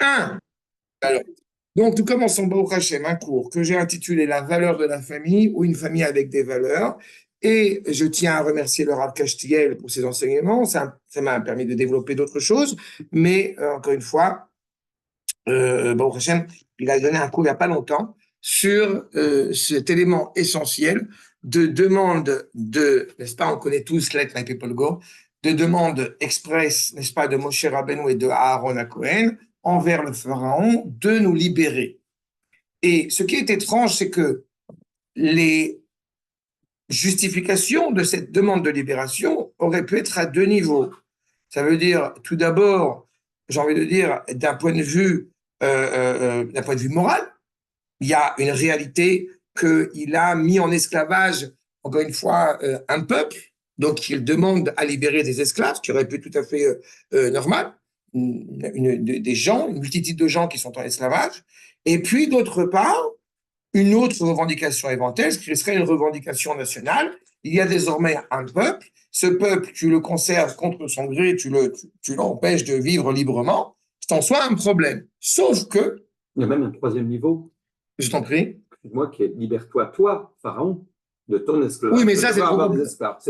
Un. Alors, donc, nous commençons Baruch Hashem, un cours que j'ai intitulé La valeur de la famille ou une famille avec des valeurs. Et je tiens à remercier le Rav Castiel pour ses enseignements. Ça m'a permis de développer d'autres choses. Mais encore une fois, Baruch Hashem, il a donné un cours il n'y a pas longtemps sur cet élément essentiel de demande de, n'est-ce pas, on connaît tous Let My People Go, de demande express, n'est-ce pas, de Moshe Rabbeinu et de Aaron à Cohen envers le pharaon de nous libérer. Et ce qui est étrange, c'est que les justifications de cette demande de libération auraient pu être à deux niveaux. Ça veut dire, tout d'abord, j'ai envie de dire, d'un point de vue moral, il y a une réalité qu'il a mis en esclavage, encore une fois, un peuple, donc il demande à libérer des esclaves, ce qui aurait pu être tout à fait normal, des gens, une multitude de gens qui sont en esclavage, et puis d'autre part, une autre revendication éventuelle, ce qui serait une revendication nationale. Il y a désormais un peuple, ce peuple, tu le conserves contre son gré, tu l'empêches de vivre librement, c'est en soi un problème. Sauf que, il y a même un troisième niveau. je t'en prie. Moi qui libère-toi, toi, Pharaon, de ton esclavage. Oui, mais ça, c'est trop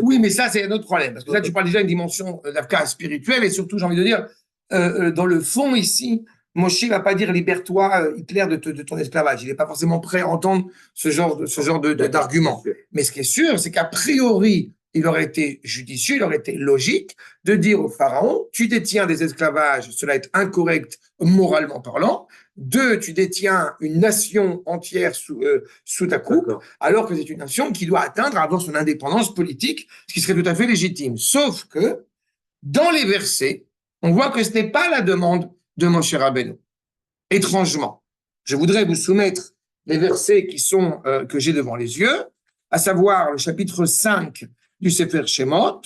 Oui, mais ça, c'est un autre problème. Parce que là, tu parles déjà d'une dimension d'Afka spirituelle et surtout, j'ai envie de dire, dans le fond, ici, Moshe ne va pas dire libère-toi, Hitler, de ton esclavage. Il n'est pas forcément prêt à entendre ce genre d'argument. Mais ce qui est sûr, c'est qu'a priori, il aurait été judicieux, il aurait été logique de dire au pharaon, tu détiens des esclavages, cela est incorrect moralement parlant. Deux, tu détiens une nation entière sous ta coupe, alors que c'est une nation qui doit atteindre à avoir son indépendance politique, ce qui serait tout à fait légitime. Sauf que, dans les versets, on voit que ce n'est pas la demande de Moshe Rabbeinu. Étrangement, je voudrais vous soumettre les versets que j'ai devant les yeux, à savoir le chapitre 5 du Sefer Shemot,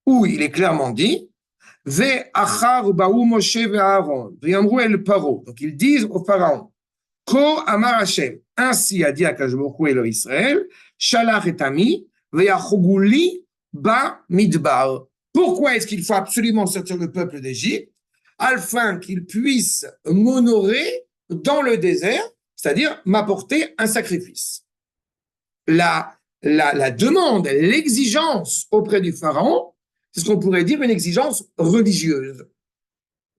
où il est clairement dit Ve'achar ba'u Moshe ve'Aaron, ve'yamru el paro. Donc ils disent au pharaon, Ko amar Hashem, ainsi a dit Akadosh Baruch Hu Elohim Israël, shalach et ami, ve'achoguli ba midbar. Pourquoi est-ce qu'il faut absolument sortir le peuple d'Égypte afin qu'il puisse m'honorer dans le désert, c'est-à-dire m'apporter un sacrifice. La demande, l'exigence auprès du pharaon, c'est ce qu'on pourrait dire une exigence religieuse.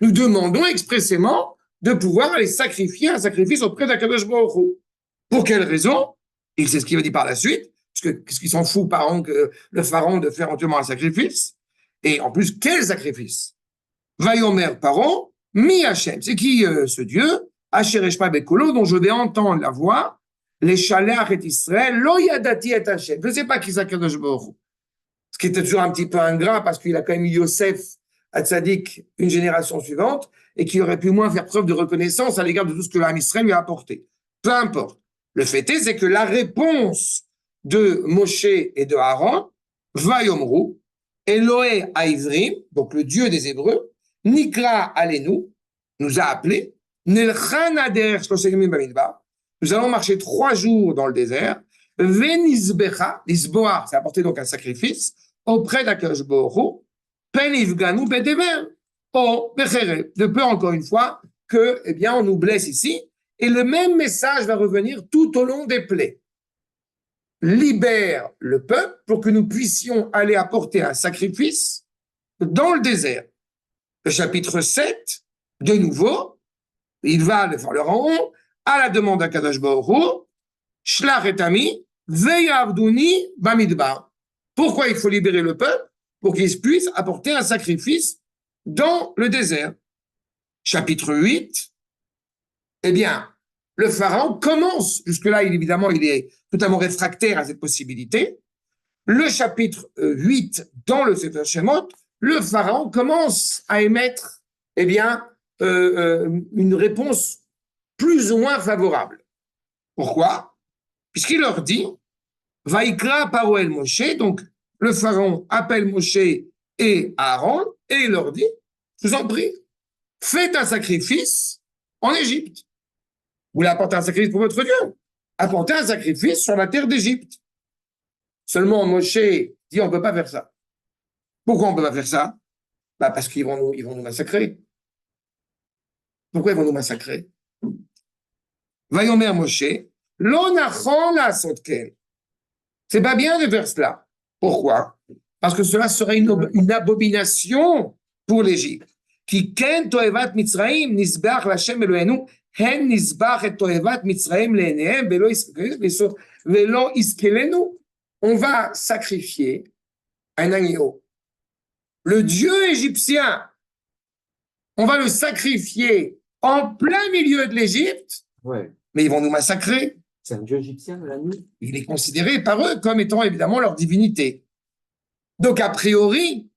Nous demandons expressément de pouvoir aller sacrifier un sacrifice auprès d'Akadosh Baruch Hu. Pour quelle raison? Et c'est ce qu'il va dire par la suite, parce qu'est-ce qu'il s'en fout, le pharaon, de faire entièrement un sacrifice? Et en plus, quel sacrifice? Vayomer Paro, mi Hachem. C'est qui ce Dieu? Asher Eshma Bekolo, dont je vais entendre la voix. Les Shalach et Israël, lo yadati et Hachem. Je ne sais pas qui c'est Kadosh Baruch Hu. Ce qui était toujours un petit peu ingrat, parce qu'il a quand même eu Yosef Hatzadik une génération suivante, et qui aurait pu moins faire preuve de reconnaissance à l'égard de tout ce que l'âme Israël lui a apporté. Peu importe. Le fait est, c'est que la réponse de Moshe et de Aaron, Vayomru, Eloé Aivrim, donc le Dieu des Hébreux, Nikra Alenu, nous a appelés, Nelchan Ader Shloshemim Bamidbar, nous allons marcher 3 jours dans le désert, Venisbecha, Lisboa, c'est apporter donc un sacrifice, auprès d'Akadosh Baruch Hu, Penivganu Bedever, de peur encore une fois que, eh bien, on nous blesse ici, et le même message va revenir tout au long des plaies. Libère le peuple pour que nous puissions aller apporter un sacrifice dans le désert. Le chapitre 7, de nouveau, il va le faire le rang à la demande d'Akadosh Baruch Hu, Shlach et Ami, Veyavduni Bamidbar. Pourquoi il faut libérer le peuple? Pour qu'il puisse apporter un sacrifice dans le désert. Chapitre 8, eh bien, le pharaon commence, jusque-là, évidemment, il est totalement réfractaire à cette possibilité. Le chapitre 8, dans le Sefer Shemot, le pharaon commence à émettre, eh bien, une réponse plus ou moins favorable. Pourquoi? Puisqu'il leur dit, Vaikra Paro el Moshe, donc le pharaon appelle Moshe et Aaron, et il leur dit, je vous en prie, faites un sacrifice en Égypte. Vous voulez apporter un sacrifice pour votre Dieu? Apportez un sacrifice sur la terre d'Égypte. Seulement, Moshe dit, on ne peut pas faire ça. Pourquoi on ne peut pas faire ça? Parce qu'ils vont nous massacrer. Pourquoi ils vont nous massacrer? Vayomer Moshe, lo nachon la'asot ken. C'est pas bien de faire cela. Pourquoi? Parce que cela serait une abomination pour l'Égypte. Qui ken toevat Mitzraim nisbach l'Hashem Eloheinu hen nisbach et toevat Mitzraim le'enehem velo iskelenu. On va sacrifier un agneau. Le dieu égyptien, on va le sacrifier en plein milieu de l'Égypte, Ouais. mais ils vont nous massacrer. C'est un dieu égyptien, l'agneau? Il est considéré par eux comme étant évidemment leur divinité. Donc, a priori,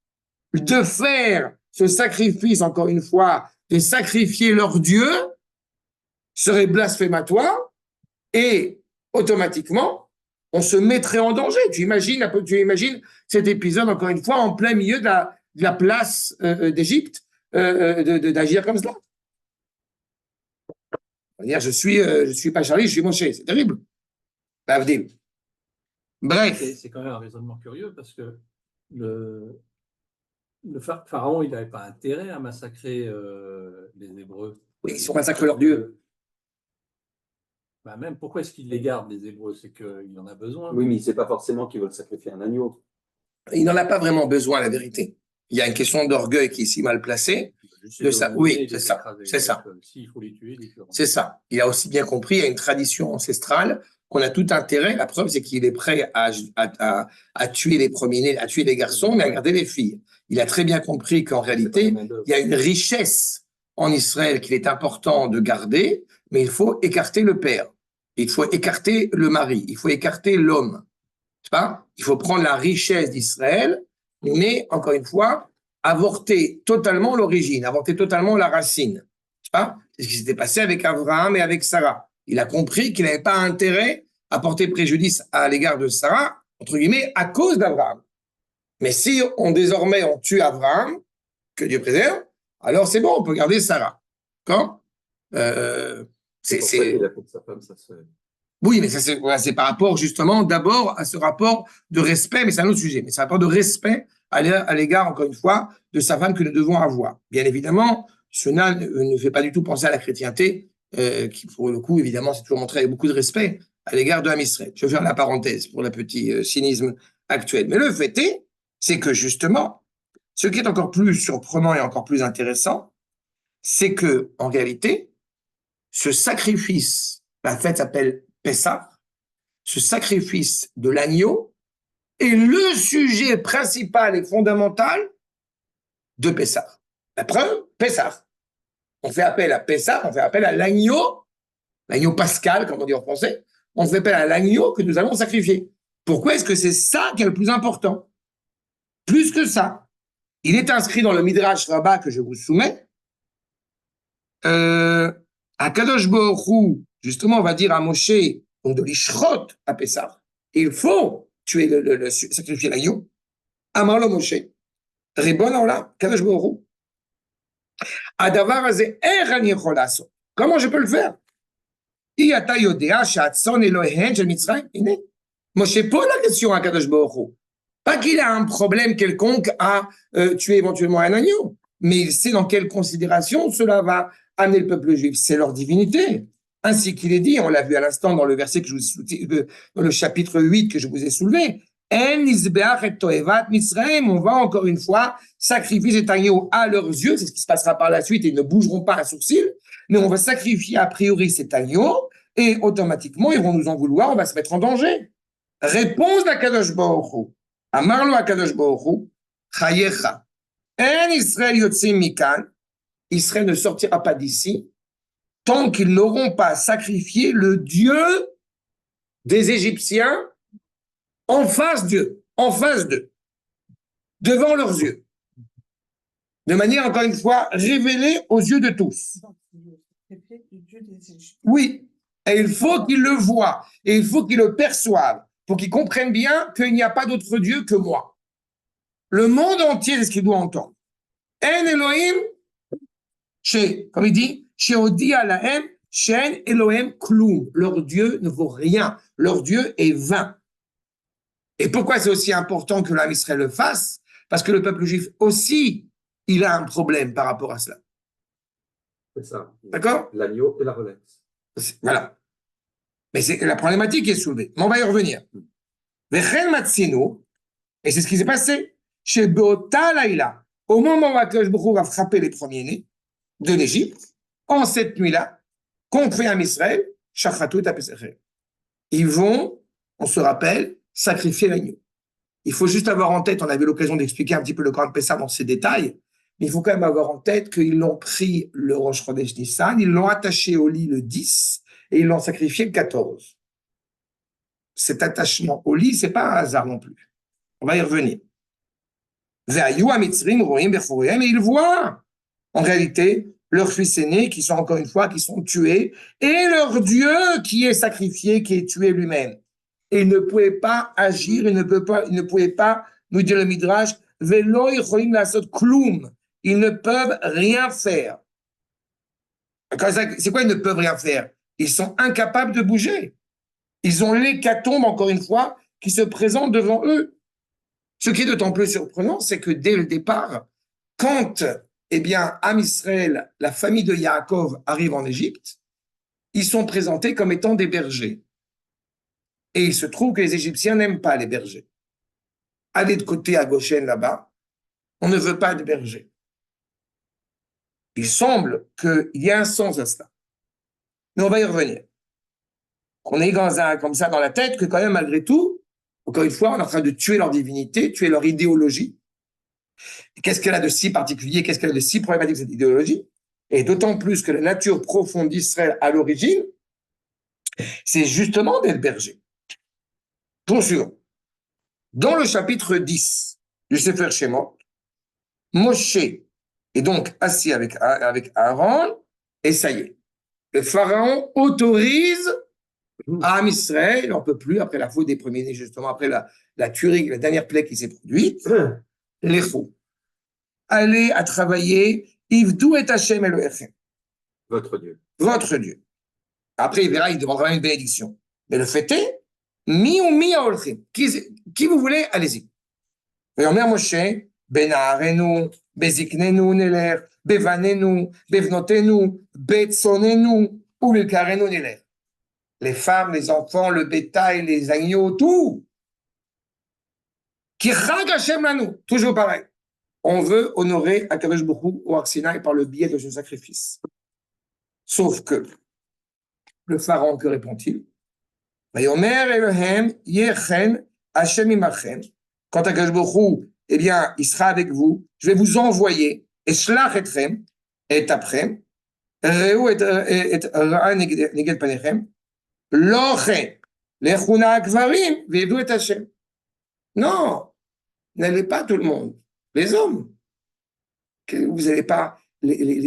de faire ce sacrifice, encore une fois, de sacrifier leur Dieu, serait blasphématoire et automatiquement, on se mettrait en danger. Tu imagines cet épisode, encore une fois, en plein milieu de la place d'Égypte, d'agir comme cela. Dire, je suis pas Charlie, je suis Moshe. C'est terrible. Bref. C'est quand même un raisonnement curieux parce que le pharaon, il n'avait pas intérêt à massacrer les Hébreux. Oui, ils sont massacrés leur Dieu. Bah même, pourquoi est-ce qu'il les garde, les Hébreux? C'est qu'il en a besoin. Oui, mais il ne sait pas forcément qu'ils veulent sacrifier un agneau. Il n'en a pas vraiment besoin, la vérité. Il y a une question d'orgueil qui est si mal placée. De ça, oui, c'est ça, c'est ça. S'il faut les tuer, les tuer. C'est ça. Il a aussi bien compris, il y a une tradition ancestrale qu'on a tout intérêt. La preuve, c'est qu'il est prêt à tuer les premiers-nés, à tuer les garçons, mais à garder les filles. Il a très bien compris qu'en réalité, il y a une richesse en Israël qu'il est important de garder, mais il faut écarter le père. Il faut écarter le mari. Il faut écarter l'homme. C'est pas? Il faut prendre la richesse d'Israël, mais encore une fois, avorter totalement l'origine, avorter totalement la racine. C'est pas? C'est ce qui s'était passé avec Abraham et avec Sarah. Il a compris qu'il n'avait pas intérêt à porter préjudice à l'égard de Sarah, entre guillemets, à cause d'Abraham. Mais si désormais on tue Abraham, que Dieu préserve, alors c'est bon, on peut garder Sarah. D'accord? C'est pour ça qu'il a fait de sa femme sa sœur. Oui, mais ça c'est par rapport justement d'abord à ce rapport de respect, mais c'est un autre sujet, mais c'est un rapport de respect à l'égard, encore une fois, de sa femme que nous devons avoir. Bien évidemment, cela ne fait pas du tout penser à la chrétienté, qui pour le coup, évidemment, c'est toujours montré avec beaucoup de respect à l'égard de Israël. Je vais faire la parenthèse pour le petit cynisme actuel. Mais le fait est, c'est que justement, ce qui est encore plus surprenant et encore plus intéressant, c'est que en réalité, ce sacrifice, la fête s'appelle Pessah, ce sacrifice de l'agneau est le sujet principal et fondamental de Pessah. La preuve, Pessah. On fait appel à Pessah, on fait appel à l'agneau pascal, comme on dit en français, on fait appel à l'agneau que nous allons sacrifier. Pourquoi est-ce que c'est ça qui est le plus important? Plus que ça, il est inscrit dans le Midrash Rabbah que je vous soumets, à Kadosh Baruch Hu, justement, on va dire à Moshe, donc de l'Ishrot à Pessah, il faut tuer sacrifier l'agneau. Amarlo Moshe, Ribon Olam, Kadosh Baruch Hu. Adavar azeh, er ani yachol la'asot. Comment je peux le faire? I ata yodea she'atzon Elohehen shel Mitzrayim. Hine. Moshe pose la question à Kadosh Baruch Hu. Pas qu'il a un problème quelconque à tuer éventuellement un agneau, mais il sait dans quelle considération cela va amener le peuple juif. C'est leur divinité. Ainsi qu'il est dit, on l'a vu à l'instant dans le verset que je vous dans le chapitre 8 que je vous ai soulevé. En nisbeach et toevat Mitzrayim, on va encore une fois sacrifier cet agneau à leurs yeux, c'est ce qui se passera par la suite, et ils ne bougeront pas un sourcil, mais on va sacrifier a priori cet agneau, et automatiquement ils vont nous en vouloir, on va se mettre en danger. Réponse d'Akadosh Baruch Hu. Amarlo Akadosh Baruch Hu, Chayecha. En Israël yotzim mikan, Israël ne sortira pas d'ici, tant qu'ils n'auront pas sacrifié le Dieu des Égyptiens en face d'eux, devant leurs yeux, de manière, encore une fois, révélée aux yeux de tous. Oui, et il faut qu'ils le voient, et il faut qu'ils le perçoivent, pour qu'ils comprennent bien qu'il n'y a pas d'autre Dieu que moi. Le monde entier, c'est ce qu'il doit entendre. En Elohim, comme il dit, Sheodi alahem, Shen Elohim klum. Leur Dieu ne vaut rien. Leur Dieu est vain. Et pourquoi c'est aussi important que l'âme Israël le fasse? Parce que le peuple juif aussi, il a un problème par rapport à cela. C'est ça. D'accord? L'agneau et la Rolex. Voilà. Mais c'est la problématique qui est soulevée. Mais on va y revenir. Vechel matzino, et c'est ce qui s'est passé chez Beota Laïla. Au moment où Akadosh Baruch Hu va frapper les premiers-nés de l'Égypte, en cette nuit-là, contre un Israël, Shachatou et Apesachel. Ils vont, on se rappelle, sacrifier l'agneau. Il faut juste avoir en tête, on avait l'occasion d'expliquer un petit peu le Corban Pessah dans ses détails, mais il faut quand même avoir en tête qu'ils l'ont pris le Rosh Chodesh Nissan, ils l'ont attaché au lit le 10 et ils l'ont sacrifié le 14. Cet attachement au lit, c'est pas un hasard non plus. On va y revenir. Et ils voient, en réalité, leurs fils aînés qui sont encore une fois, qui sont tués, et leur Dieu qui est sacrifié, qui est tué lui-même. Et ils ne pouvaient pas agir, ils ne pouvaient pas, nous dit le Midrash, ils ne peuvent rien faire. C'est quoi ils ne peuvent rien faire? Ils sont incapables de bouger. Ils ont l'hécatombe, encore une fois, qui se présente devant eux. Ce qui est d'autant plus surprenant, c'est que dès le départ, quand, eh bien, Am Israël, la famille de Yaakov arrive en Égypte, ils sont présentés comme étant des bergers. Et il se trouve que les Égyptiens n'aiment pas les bergers. Allez de côté à Goshen, là-bas, on ne veut pas de bergers. Il semble qu'il y a un sens à cela. Mais on va y revenir. On est comme ça dans la tête que quand même, malgré tout, encore une fois, on est en train de tuer leur divinité, tuer leur idéologie. Qu'est-ce qu'elle a de si particulier, qu'est-ce qu'elle a de si problématique, cette idéologie? Et d'autant plus que la nature profonde d'Israël, à l'origine, c'est justement d'être berger. Poursuivons. Dans le chapitre 10 du Sefer Shemot, Moshe est donc assis avec Aaron, et ça y est. Le pharaon autorise à Am Israël, on ne peut plus, après la faute des premiers-nés, justement, après la tuerie, la dernière plaie qui s'est produite, les faux. Allez à travailler, Ivdou et Hashem Elohechem. Votre Dieu. Votre Dieu. Après, il verra, il demandera une bénédiction. Mais le fait est, mi ou mi aolchem. Qui vous voulez, allez-y. Et on met à Moshe, Benarenu, Beziknenu neler, Bevanenu, Bevnotenu, Betsonenu, ou Vilkarenu neler. Les femmes, les enfants, le bétail, les agneaux, tout. Qui chag Hashem lanu. Toujours pareil. On veut honorer Akadosh Baruch Hu au Har Sinaï par le biais de ce sacrifice. Sauf que le pharaon, que répond-il? Vayomer Elohem yechen Hashem imachem. Quand Akadosh Baruch Hu, eh bien, il sera avec vous, je vais vous envoyer, et shlach etchem, et aprem, reu et ra'a neged panechem, loche, lechuna akvarim, ve'edu et Hashem. Non, n'allez pas tout le monde. Les hommes. Vous n'allez pas,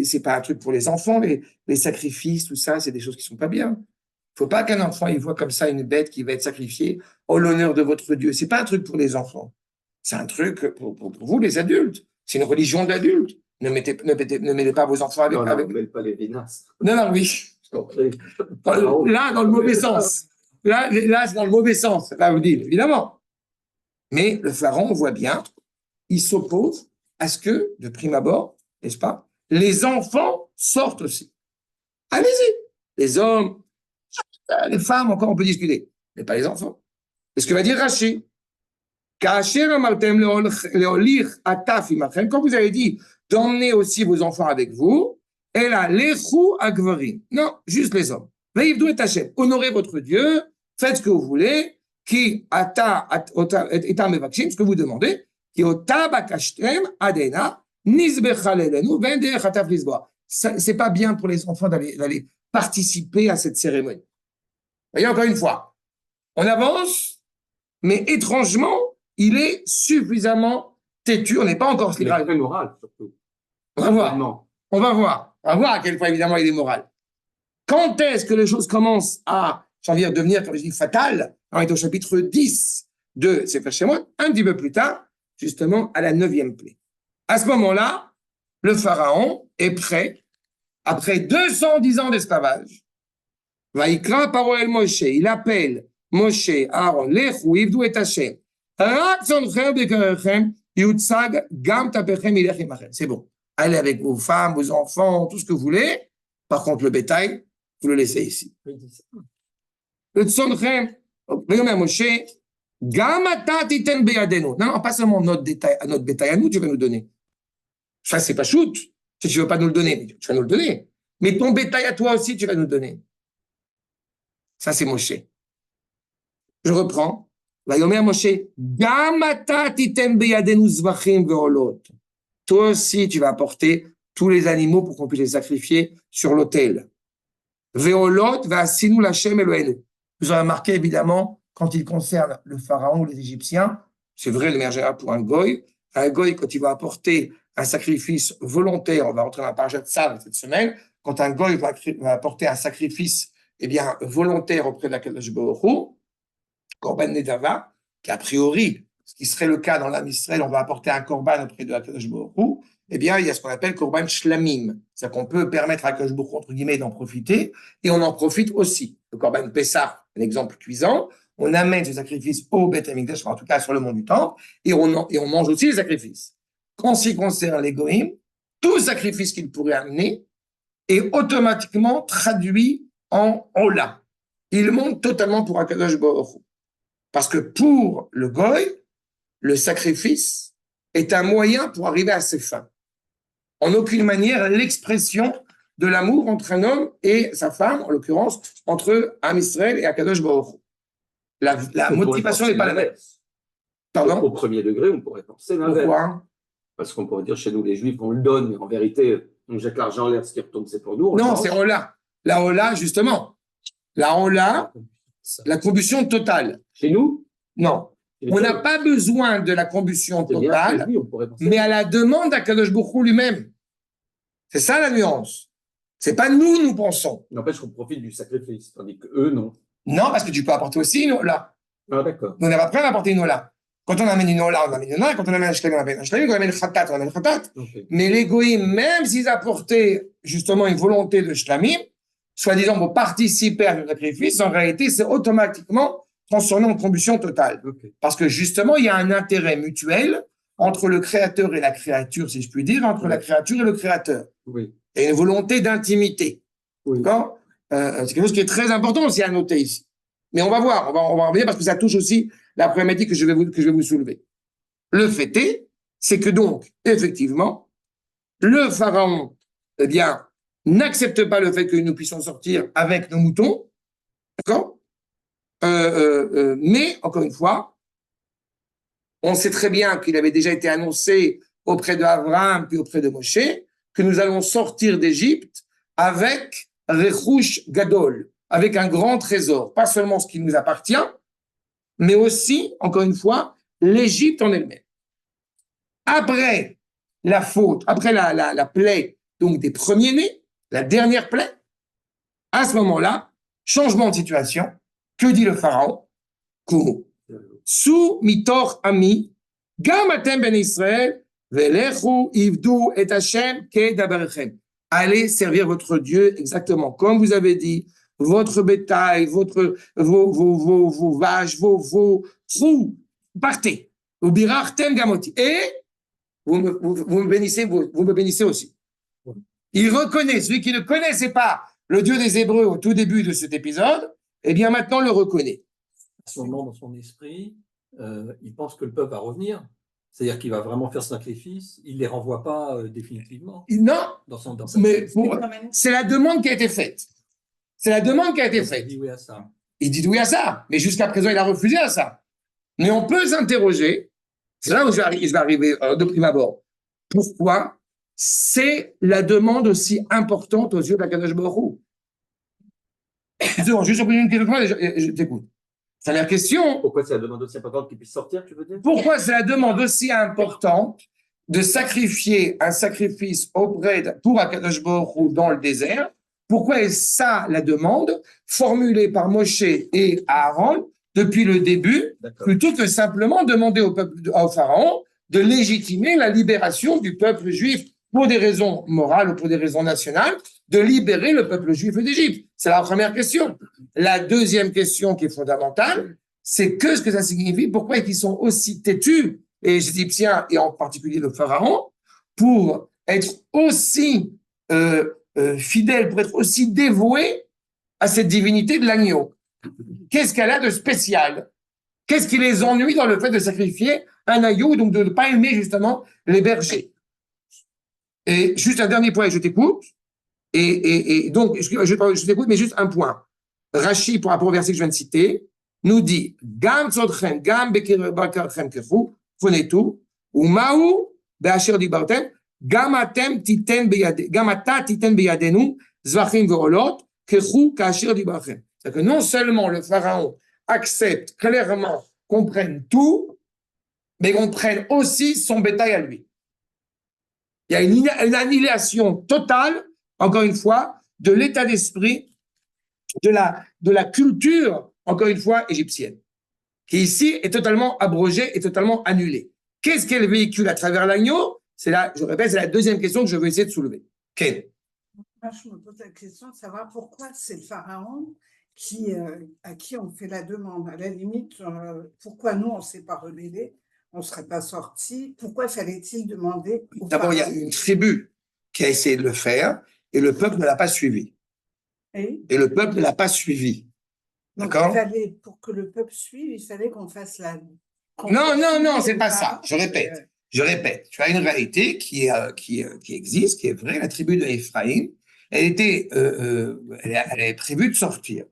c'est pas un truc pour les enfants, les sacrifices, tout ça, c'est des choses qui sont pas bien. Il ne faut pas qu'un enfant il voit comme ça une bête qui va être sacrifiée en l'honneur de votre Dieu. C'est pas un truc pour les enfants. C'est un truc pour vous, les adultes. C'est une religion d'adultes. Ne mettez pas vos enfants avec. Non, ne mêle pas les vinas. Non, oui. Là, dans le mauvais sens. Là, c'est dans le mauvais sens, là, vous dites, évidemment. Mais le pharaon, on voit bien, il s'oppose à ce que, de prime abord, n'est-ce pas, les enfants sortent aussi. Allez-y. Les hommes, les femmes, encore, on peut discuter, mais pas les enfants. C'est ce que va dire Rashi. Quand vous avez dit d'emmener aussi vos enfants avec vous, et là, l'echou agvarim. Non, juste les hommes. Ve'ivdu et Hashem. Honorez votre Dieu, faites ce que vous voulez, qui etam mevakshim, ce que vous demandez, qui ota bakashtem adena nizbecha lelenu ben derech hataf lisboa. C'est pas bien pour les enfants d'aller participer à cette cérémonie. Voyez, encore une fois, on avance, mais étrangement, il est suffisamment têtu. On n'est pas encore Il est très moral, surtout. On va voir. On va voir à quel point, évidemment, il est moral. Quand est-ce que les choses commencent à, j'ai envie de devenir, comme je dis, fatales? On est au chapitre 10 de Sefer Shemot, un petit peu plus tard, justement, à la 9e plaie. À ce moment-là, le pharaon est prêt, après 210 ans d'esclavage, Vaikra paroel Moshe, il appelle Moshe, Aaron, Lechu, Ivdu et Hashem, Rak zonchem bekerechem, Yutzag, Gam tapechem, Ilech imachem. C'est bon. Allez avec vos femmes, vos enfants, tout ce que vous voulez, Par contre, le bétail, vous le laissez ici. Le tzonechem, ויאמר משה, גם אתה תיתן בידינו. Non, pas seulement notre bétail à nous, tu vas nous donner. Ça, c'est pas shoot. Si tu veux pas nous le donner, tu vas nous le donner. Mais ton bétail à toi aussi, tu vas nous le donner. Ça, c'est Moshe. Je reprends. ויאמר משה, גם אתה תיתן בידינו זבחים ועולות. Toi aussi, tu vas apporter tous les animaux pour qu'on puisse les sacrifier sur l'autel. Veolot va'asinu l'Hashem Eloheinu. Vous avez remarqué, évidemment, quand il concerne le pharaon ou les Égyptiens, c'est vrai de manière générale pour un goy, quand il va apporter un sacrifice volontaire, on va rentrer dans la parashat Tzav cette semaine, quand un goy va apporter un sacrifice volontaire auprès de la Kadosh Baruch Hu, Korban Nedava, qui a priori, ce qui serait le cas dans l'âme Israël, on va apporter un korban auprès de la Kadosh Baruch Hu, il y a ce qu'on appelle korban shlamim, c'est-à-dire qu'on peut permettre à Kadosh Baruch Hu, entre guillemets, d'en profiter, et on en profite aussi. Le korban Pessah, un exemple cuisant, on amène ce sacrifice au Beth Amikdash, en tout cas sur le mont du Temple, et on mange aussi les sacrifices. Qu'en ce qui concerne les goïms, tout sacrifice qu'ils pourraient amener est automatiquement traduit en Ola. Il monte totalement pour Akadosh Baruch Hu. Parce que pour le goy, le sacrifice est un moyen pour arriver à ses fins. En aucune manière l'expression de l'amour entre un homme et sa femme, en l'occurrence, entre Am Israël et Akadosh Baruch Hu. La motivation n'est pas la même. Pardon ? Au premier degré, on pourrait penser l'inverse. Pourquoi ? Parce qu'on pourrait dire chez nous, les Juifs, on le donne, mais en vérité, on jette l'argent en l'air, ce qui retombe, c'est pour nous. Non, c'est Ola. La Ola, justement. La Ola, la combustion totale. Chez nous ? Non. On n'a pas besoin de la combustion totale, mais à la demande d'Akadosh Baruch Hu lui-même. C'est ça la nuance. C'est pas nous pensons. N'empêche qu'on profite du sacrifice, tandis qu'eux, non. Non, parce que tu peux apporter aussi une Ola. Ah, d'accord. On n'est pas prêt à apporter une Ola. Quand on amène une Ola, on amène une Ola. Quand on amène un Shlamim, on amène un Shlamim. Quand on amène un Khatat, on amène un Khatat. Okay. Mais les Goïms, même s'ils apportaient justement une volonté de Shlamim, soi-disant pour participer à ce sacrifice, en réalité, c'est automatiquement transformé en combustion totale. Okay. Parce que justement, il y a un intérêt mutuel entre le créateur et la créature, si je puis dire, entre la créature et le créateur. Oui. Et une volonté d'intimité. Oui. D'accord ? C'est quelque chose qui est très important aussi à noter ici. Mais on va voir, on va revenir parce que ça touche aussi la problématique que je vais vous soulever. Le fait est, c'est que donc, effectivement, le pharaon, eh bien, n'accepte pas le fait que nous puissions sortir avec nos moutons, d'accord ? Mais, encore une fois, on sait très bien qu'il avait déjà été annoncé auprès d'Abraham puis auprès de Moshe que nous allons sortir d'Égypte avec Rechush Gadol, avec un grand trésor, pas seulement ce qui nous appartient, mais aussi, encore une fois, l'Égypte en elle-même. Après la faute, après la plaie donc des premiers-nés, la dernière plaie, à ce moment-là, changement de situation, que dit le pharaon ? Kumu. Sou mitor ami, gam atem ben Israël, velechu ivdu et Hashem kedaberechem. Allez servir votre Dieu exactement comme vous avez dit, votre bétail, vos vaches, vos trous, partez. Vous birachtem gamoti. Et vous me bénissez aussi. Il reconnaît, celui qui ne connaissait pas le Dieu des Hébreux au tout début de cet épisode, eh bien maintenant le reconnaît. À ce moment, dans son esprit, il pense que le peuple va revenir. C'est-à-dire qu'il va vraiment faire sacrifice, il ne les renvoie pas définitivement. Non, mais mais c'est la demande qui a été faite. C'est la demande qui a été faite. Il dit oui à ça. Il dit oui à ça, mais jusqu'à présent, il a refusé à ça. Mais on peut s'interroger, c'est là où je vais arriver de prime abord. Pourquoi c'est la demande aussi importante aux yeux de la Kadosh Baruch Hu? Juste une question, je t'écoute. C'est la question. Pourquoi c'est la demande aussi importante qu'il puisse sortir, tu veux dire ? Pourquoi c'est la demande aussi importante de sacrifier un sacrifice pour Akadosh Baruch Hu dans le désert? Pourquoi est-ce ça la demande formulée par Moshe et Aaron depuis le début, plutôt que simplement demander au pharaon de légitimer la libération du peuple juif pour des raisons morales ou pour des raisons nationales, de libérer le peuple juif d'Égypte? C'est la première question. La deuxième question qui est fondamentale, c'est que ce que ça signifie, pourquoi ils sont aussi têtus, les Égyptiens et en particulier le pharaon, pour être aussi fidèles, pour être aussi dévoués à cette divinité de l'agneau. Qu'est-ce qu'elle a de spécial? Qu'est-ce qui les ennuie dans le fait de sacrifier un agneau, donc de ne pas aimer justement les bergers? Et juste un dernier point, je t'écoute. Et donc, je t'écoute, mais juste un point. Rachi, par rapport au verset que je viens de citer, nous dit Gam tzodchem, gam bekarchem kefu, fonetu, ou maou, be'asher dibartem, gam atem titen beyade, gam ata titen beyadenu, zvachim ve'olot, kefu ka'asher dibarchem. C'est-à-dire que non seulement le pharaon accepte clairement qu'on prenne tout, mais qu'on prenne aussi son bétail à lui. Il y a une annihilation totale, encore une fois, de l'état d'esprit, de la culture, encore une fois, égyptienne, qui ici est totalement abrogée et totalement annulée. Qu'est-ce qu'elle véhicule à travers l'agneau? C'est là, je répète, c'est la deuxième question que je veux essayer de soulever. Ken? Moi, je me pose la question de savoir pourquoi c'est le pharaon à qui on fait la demande. À la limite, pourquoi nous, on ne s'est pas rebellés, on ne serait pas sortis? Pourquoi fallait-il demander au D'abord, il y a une tribu qui a essayé de le faire et le peuple ne l'a pas suivi. Et le peuple ne l'a pas suivi. Donc, D'accord? pour que le peuple suive, il fallait qu'on fasse la... Non, c'est pas ça. Je répète. Tu as une réalité qui existe, qui est vraie. La tribu de Ephraïm, elle avait prévu de sortir.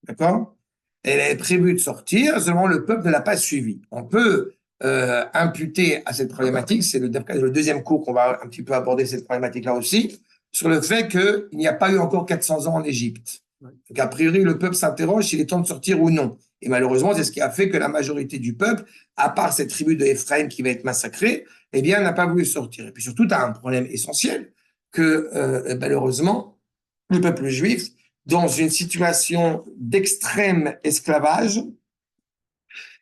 D'accord? Elle avait prévu de sortir, seulement le peuple ne l'a pas suivi. On peut imputer à cette problématique, c'est le deuxième cours qu'on va un petit peu aborder cette problématique-là aussi, sur le fait qu'il n'y a pas eu encore 400 ans en Égypte. Donc, a priori, le peuple s'interroge s'il est temps de sortir ou non. Et malheureusement, c'est ce qui a fait que la majorité du peuple, à part cette tribu de Ephraim qui va être massacrée, eh bien, n'a pas voulu sortir. Et puis surtout, tu as un problème essentiel que, malheureusement, le peuple juif, dans une situation d'extrême esclavage,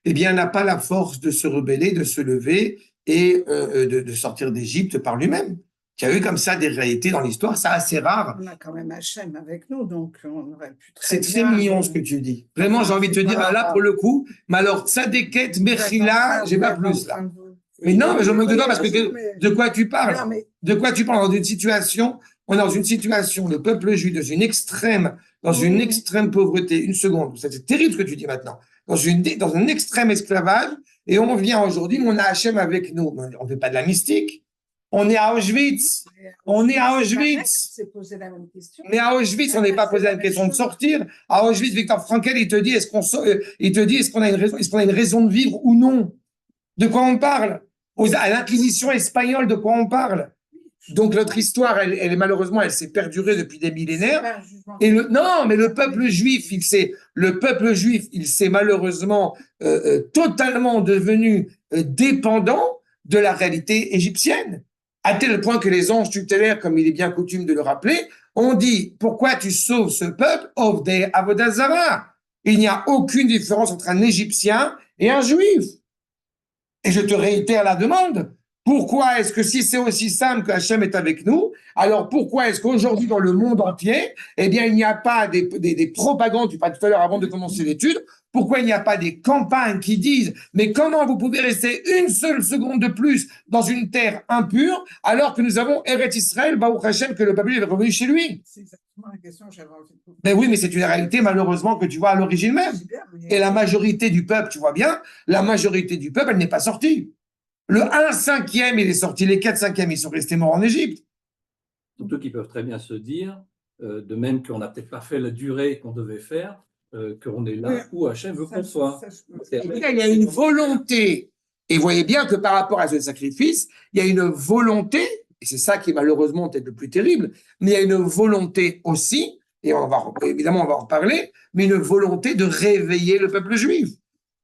eh bien, n'a pas la force de se rebeller, de se lever et de sortir d'Égypte par lui-même. Il y a eu comme ça des réalités dans l'histoire, c'est assez rare. On a quand même Hachem avec nous, donc on aurait pu C'est très mignon ce que tu dis. Vraiment, j'ai envie de te dire, là, pour le coup, mais alors, Tzadeket, Mechila, j'ai pas plus là. Mais non, mais je me demande parce que de quoi tu parles? De quoi tu parles? On est dans une situation, le peuple juif, dans une extrême pauvreté. Une seconde, c'est terrible ce que tu dis maintenant. Dans un extrême esclavage, et on vient aujourd'hui, on a Hachem avec nous. On ne fait pas de la mystique. On est à Auschwitz. Mais à Auschwitz, on n'est pas posé la question de sortir. À Auschwitz, Victor Frankel, il te dit, est-ce qu'on a une raison de vivre ou non? De quoi on parle? À l'Inquisition espagnole, de quoi on parle? Donc, notre histoire, malheureusement, elle s'est perdurée depuis des millénaires. Non, mais le peuple juif, il s'est malheureusement totalement devenu dépendant de la réalité égyptienne. À tel point que les anges tutélaires, comme il est bien coutume de le rappeler, ont dit, pourquoi tu sauves ce peuple? Ovdei Avodah Zarah. Il n'y a aucune différence entre un Égyptien et un Juif. Et je te réitère la demande. Pourquoi est-ce que si c'est aussi simple que Hachem est avec nous, alors pourquoi est-ce qu'aujourd'hui dans le monde entier, eh bien il n'y a pas des propagandes, tu parlais tout à l'heure avant de commencer l'étude, pourquoi il n'y a pas des campagnes qui disent mais comment vous pouvez rester une seule seconde de plus dans une terre impure alors que nous avons Eretz Israël, Baruch Hashem, que le peuple est revenu chez lui? C'est exactement la question que j'avais envie de poser. Mais oui, mais c'est une réalité malheureusement que tu vois à l'origine même. Et la majorité du peuple, tu vois bien, la majorité du peuple, elle n'est pas sortie. Le 1/5, il est sorti, les 4/5, ils sont restés morts en Égypte. Surtout qu'ils peuvent très bien se dire, de même qu'on n'a peut-être pas fait la durée qu'on devait faire, qu'on est là où Hachem veut qu'on soit. Il y a une volonté, et vous voyez bien que par rapport à ce sacrifice, il y a une volonté, et c'est ça qui est malheureusement peut-être le plus terrible, mais il y a une volonté aussi, et évidemment on va en parler, mais une volonté de réveiller le peuple juif.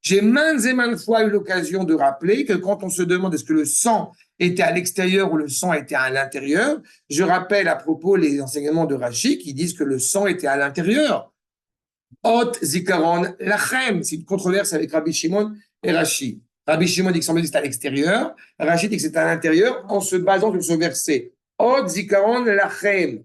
J'ai maintes et maintes fois eu l'occasion de rappeler que quand on se demande est-ce que le sang était à l'extérieur ou le sang était à l'intérieur, je rappelle à propos les enseignements de Rashi qui disent que le sang était à l'intérieur. Ot zikaron lachem, c'est une controverse avec Rabbi Shimon et Rashi. Rabbi Shimon dit que c'est à l'extérieur, Rashi dit que c'est à l'intérieur en se basant sur ce verset. Ot zikaron lachem.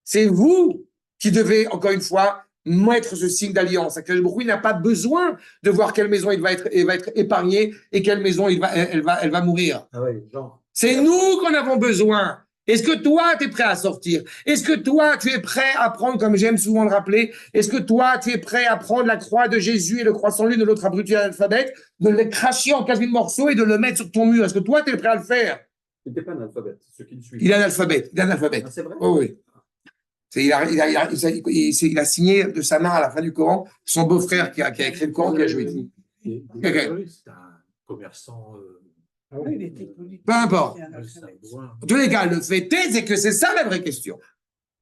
C'est vous qui devez, encore une fois, mettre ce signe d'alliance. Il n'a pas besoin de voir quelle maison il va être épargnée et quelle maison elle va mourir. Ah ouais, genre. C'est nous qu'on avons besoin. Est-ce que toi, tu es prêt à sortir? Est-ce que toi, tu es prêt à prendre, comme j'aime souvent le rappeler, est-ce que toi, tu es prêt à prendre la croix de Jésus et le croissant lune de l'autre abruti analphabète, de le cracher en 15 000 morceaux et de le mettre sur ton mur? Est-ce que toi, tu es prêt à le faire? Il n'était pas analphabète, ceux qui le suivent. Il est analphabète. Il est analphabète. Ah, c'est vrai? Oh, oui. Il a signé de sa main à la fin du Coran son beau-frère qui a écrit le Coran, qui a joué. C'est un commerçant. Ah Oui, il était politique. Peu importe. En tous les cas, le fait est, c'est que c'est ça la vraie question.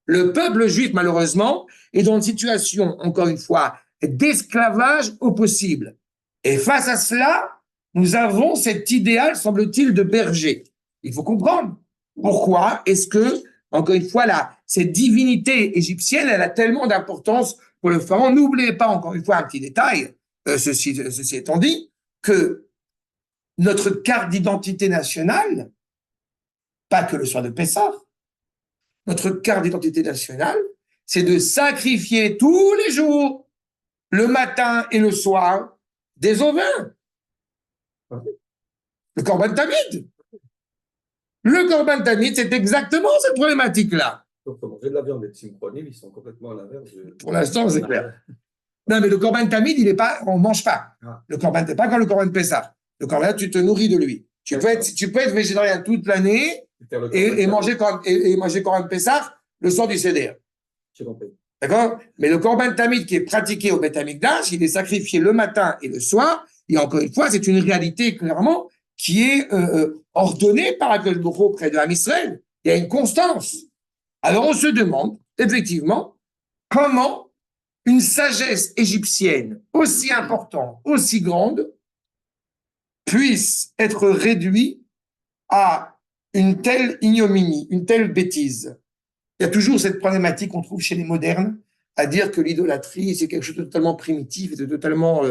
Le peuple juif, malheureusement, est dans une situation, encore une fois, d'esclavage au possible. Et face à cela, nous avons cet idéal, semble-t-il, de berger. Il faut comprendre pourquoi est-ce que, encore une fois, là, cette divinité égyptienne, elle a tellement d'importance pour le pharaon. N'oubliez pas, encore une fois, un petit détail, ceci étant dit, que notre carte d'identité nationale, pas que le soir de Pessah, notre carte d'identité nationale, c'est de sacrifier tous les jours, le matin et le soir, des ovins. Le Corban Tamid. Le Corban Tamid, c'est exactement cette problématique-là. Donc, pour manger de la viande et de synchronie, ils sont complètement à l'inverse. Pour l'instant, c'est clair. Non, mais le Corban Tamid, il est pas, on mange pas. Ah. Le Corban, c'est pas comme le Corban Pessah. Le Corban, tu te nourris de lui. Tu peux être végétarien toute l'année et manger Corban Pessah le soir du Seder. J'ai compris. D'accord? Mais le Corban Tamid qui est pratiqué au Beth Amikdash, il est sacrifié le matin et le soir. Et encore une fois, c'est une réalité, clairement, qui est ordonnée par Akadosh Baruch Hu auprès de Ham Israël. Il y a une constance. Alors, on se demande, effectivement, comment une sagesse égyptienne aussi importante, aussi grande, puisse être réduite à une telle ignominie, une telle bêtise. Il y a toujours cette problématique qu'on trouve chez les modernes, à dire que l'idolâtrie, c'est quelque chose de totalement primitif, de totalement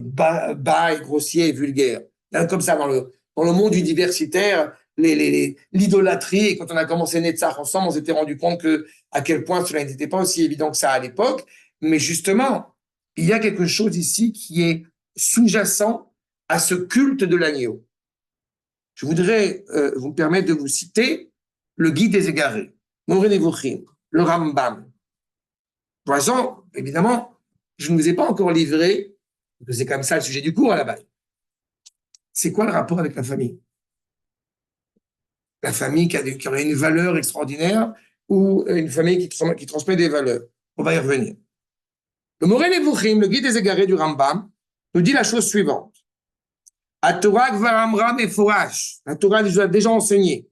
bas et grossier et vulgaire. Comme ça, dans le monde universitaire, l'idolâtrie, et quand on a commencé Netzach ensemble, on s'était rendu compte à quel point cela n'était pas aussi évident que ça à l'époque. Mais justement, il y a quelque chose ici qui est sous-jacent à ce culte de l'agneau. Je voudrais vous permettre de vous citer le Guide des Égarés, Moreh Nevuchim, le Rambam. Pour l'instant, évidemment, je ne vous ai pas encore livré, parce que c'est comme ça le sujet du cours à la base. C'est quoi le rapport avec la famille? La famille qui aurait une valeur extraordinaire ou une famille qui transmet des valeurs. On va y revenir. Le Moreh Nevuchim, le Guide des Égarés du Rambam, nous dit la chose suivante. La Torah nous a déjà enseigné,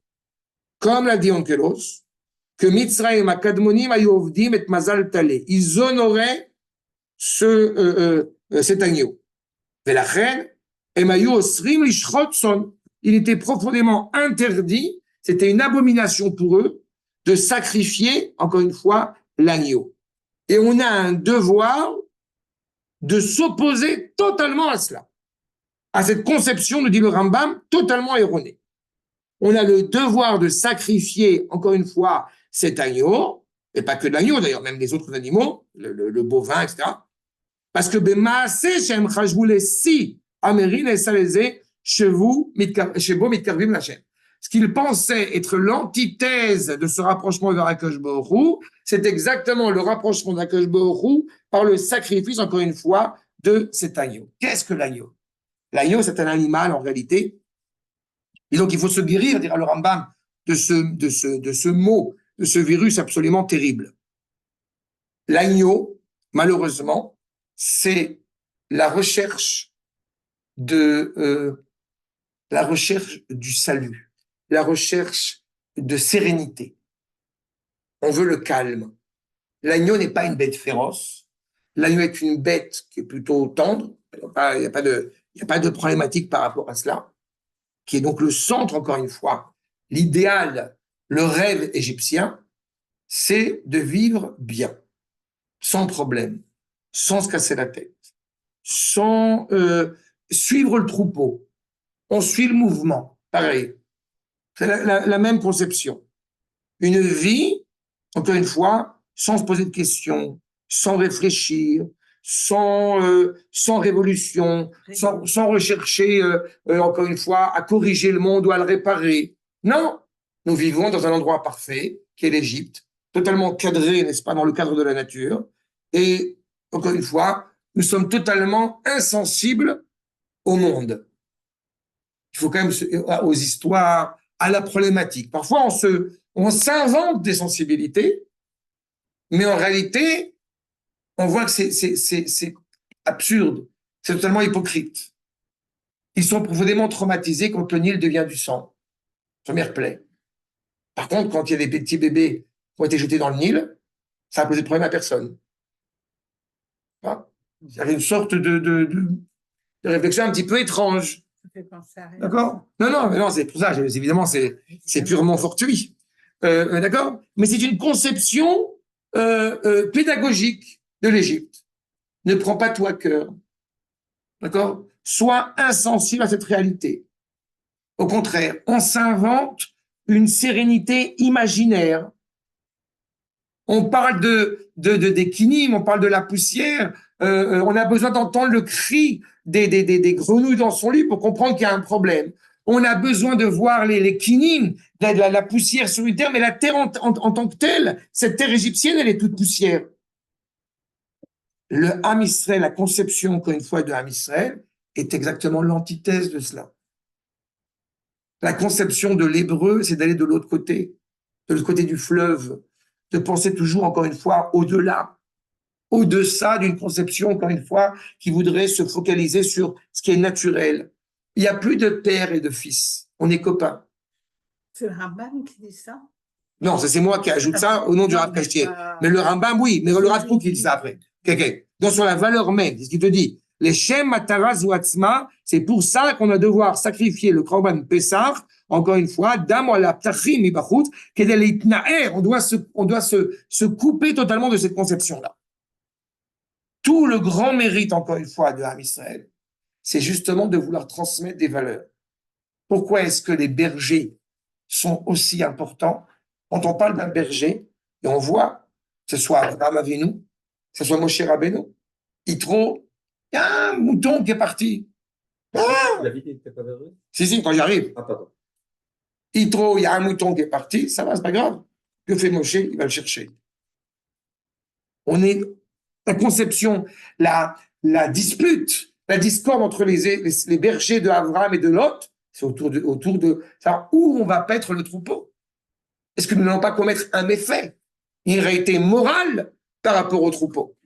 comme l'a dit Onkelos, que Mitzrayim Akadmonim Ayovdim et Mazal Talé. Ils honoraient cet agneau. Velachen, Emayu Osrim Lishchot Son. Il était profondément interdit, c'était une abomination pour eux, de sacrifier, encore une fois, l'agneau. Et on a un devoir de s'opposer totalement à cela, à cette conception, nous dit le Rambam, totalement erronée. On a le devoir de sacrifier, encore une fois, cet agneau, et pas que l'agneau d'ailleurs, même les autres animaux, le bovin, etc. Parce que Bemaaseh Shem Chashvou si Amerin et Salezé Shebo Mitkarvim Lachem. Ce qu'ils pensaient être l'antithèse de ce rapprochement vers Akadosh Baruch Hu, c'est exactement le rapprochement d'Akadosh Baruch Hu par le sacrifice, encore une fois, de cet agneau. Qu'est-ce que l'agneau? L'agneau, c'est un animal en réalité. Et donc, il faut se guérir, dira le Rambam, de ce mot, de ce virus absolument terrible. L'agneau, malheureusement, c'est la recherche du salut, la recherche de sérénité. On veut le calme. L'agneau n'est pas une bête féroce. L'agneau est une bête qui est plutôt tendre. Il n'y a pas de problématique par rapport à cela, qui est donc le centre, encore une fois. L'idéal, le rêve égyptien, c'est de vivre bien, sans problème, sans se casser la tête, sans suivre le troupeau. On suit le mouvement, pareil. C'est la même conception. Une vie, encore une fois, sans se poser de questions, sans réfléchir, sans révolution, sans rechercher, encore une fois, à corriger le monde ou à le réparer. Non, Nous vivons dans un endroit parfait, qui est l'Égypte, totalement cadré, n'est-ce pas, dans le cadre de la nature. Et, encore une fois, nous sommes totalement insensibles au monde. Il faut quand même aux histoires, à la problématique. Parfois, on s'invente des sensibilités, mais en réalité, on voit que c'est absurde, c'est totalement hypocrite. Ils sont profondément traumatisés quand le Nil devient du sang. Première plaie. Par contre, quand il y a des petits bébés qui ont été jetés dans le Nil, ça n'a posé de problème à personne. Il y a une sorte de réflexion un petit peu étrange. Ça fait penser à rien. D'accord? Non, c'est pour ça, évidemment, c'est purement fortuit. D'accord? Mais c'est une conception pédagogique de l'Égypte. Ne prends pas tout à cœur. D'accord? Sois insensible à cette réalité. Au contraire, on s'invente une sérénité imaginaire. On parle des kinim, on parle de la poussière. On a besoin d'entendre le cri des grenouilles dans son lit pour comprendre qu'il y a un problème. On a besoin de voir les kinim, la poussière sur une terre, mais la terre en tant que telle, cette terre égyptienne, elle est toute poussière. Le Ham Israël, la conception, encore une fois, de Ham Israël, est exactement l'antithèse de cela. La conception de l'hébreu, c'est d'aller de l'autre côté du fleuve, de penser toujours, encore une fois, au-delà, au-deçà d'une conception, encore une fois, qui voudrait se focaliser sur ce qui est naturel. Il n'y a plus de père et de fils. On est copains. C'est le Rambam qui dit ça? Non, c'est moi qui ajoute ça au nom du Rav Kastier. Mais le Rambam, oui, mais le Rav Kook, il dit ça après. Okay. Donc, sur la valeur même, c'est ce qu'il te dit. Les Shem Mataraz ou Atzma, c'est pour ça qu'on va devoir sacrifier le Korban Pessah, encore une fois, Dam ou la Ptachim Ibachut, on doit se couper totalement de cette conception-là. Tout le grand mérite, encore une fois, de Ham Israël, c'est justement de vouloir transmettre des valeurs. Pourquoi est-ce que les bergers sont aussi importants? Quand on parle d'un berger, et on voit, que ce soit Abraham Avinu, que ce soit Moshe Rabbeinu, Yitro, il y a un mouton qui est parti. La vie n'était pas berger? Si, quand j'arrive. Ah, pardon. Yitro, il y a un mouton qui est parti, ça va, c'est pas grave. Que fait Moshe? Il va le chercher. On est la conception, la dispute, la discorde entre les bergers de Abraham et de Lot, c'est autour de savoir où on va paître le troupeau. Est-ce que nous n'allons pas commettre un méfait, une réalité morale par rapport au troupeau?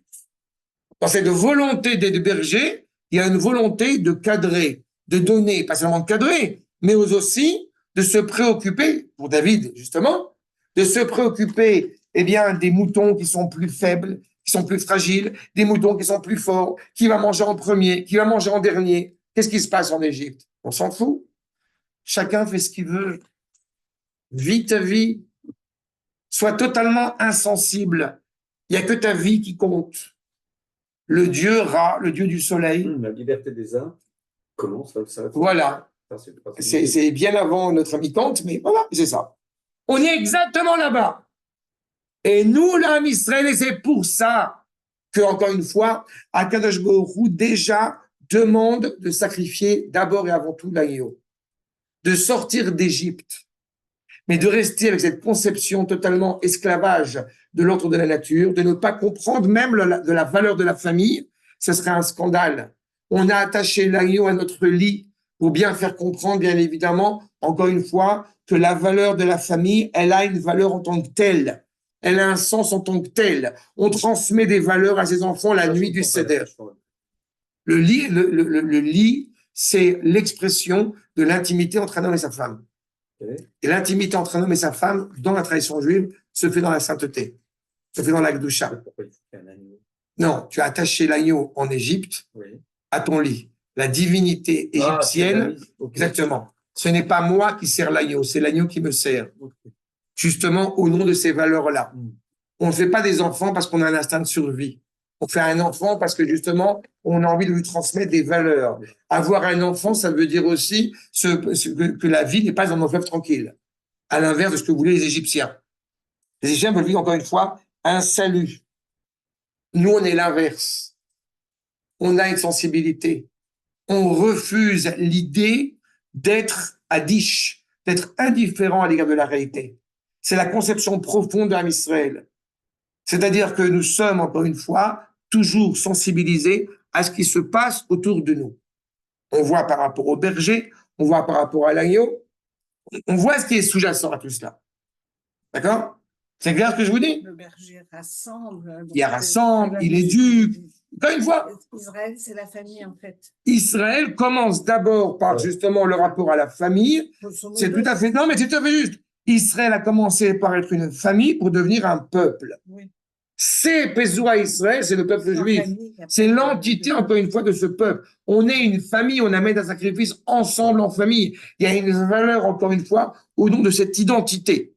Dans cette volonté des bergers, il y a une volonté de cadrer, de donner, pas seulement de cadrer, mais aussi de se préoccuper, pour David justement, de se préoccuper des moutons qui sont plus faibles, qui sont plus fragiles, des moutons qui sont plus forts, qui va manger en premier, qui va manger en dernier. Qu'est-ce qui se passe en Égypte? On s'en fout. Chacun fait ce qu'il veut. Vis ta vie. Sois totalement insensible. Il n'y a que ta vie qui compte. Le dieu Ra, le dieu du soleil. La liberté des uns commence là où ça. Voilà. C'est bien avant notre ami Kant, mais voilà, c'est ça. On est exactement là-bas. Et nous, l'âme Israël, et c'est pour ça que, encore une fois, Akadosh Baruch Hu déjà demande de sacrifier d'abord et avant tout l'agneau, de sortir d'Égypte, mais de rester avec cette conception totalement esclavage de l'ordre de la nature, de ne pas comprendre même de la valeur de la famille, ce serait un scandale. On a attaché l'agneau à notre lit pour bien faire comprendre, bien évidemment, encore une fois, que la valeur de la famille, elle a une valeur en tant que telle. Elle a un sens en tant que tel. On transmet des valeurs à ses enfants la nuit du Seder. Le lit, c'est l'expression de l'intimité entre un homme et sa femme. Et l'intimité entre un homme et sa femme, dans la tradition juive, se fait dans la sainteté, se fait dans la Gdusha. Non, tu as attaché l'agneau en Égypte à ton lit. La divinité égyptienne, exactement. Ce n'est pas moi qui sers l'agneau, c'est l'agneau qui me sert. Justement, au nom de ces valeurs-là. On ne fait pas des enfants parce qu'on a un instinct de survie. On fait un enfant parce que, justement, on a envie de lui transmettre des valeurs. Avoir un enfant, ça veut dire aussi que la vie n'est pas un fleuve tranquille. À l'inverse de ce que voulaient les Égyptiens. Les Égyptiens veulent vivre, encore une fois, un salut. Nous, on est l'inverse. On a une sensibilité. On refuse l'idée d'être adish, d'être indifférent à l'égard de la réalité. C'est la conception profonde d'Am Israël. C'est-à-dire que nous sommes, encore une fois, toujours sensibilisés à ce qui se passe autour de nous. On voit par rapport au berger, on voit par rapport à l'agneau, on voit ce qui est sous-jacent à tout cela. D'accord? C'est clair ce que je vous dis? Le berger rassemble. Il rassemble, il éduque. Encore une fois, Israël, c'est la famille, en fait. Israël commence d'abord par justement le rapport à la famille. C'est tout à fait, non, mais c'est tout à fait juste. Israël a commencé par être une famille pour devenir un peuple. Oui. C'est Pézoua Israël, c'est le peuple juif. C'est l'entité, encore une fois, de ce peuple. On est une famille, on amène un sacrifice ensemble en famille. Il y a une valeur, encore une fois, au nom de cette identité.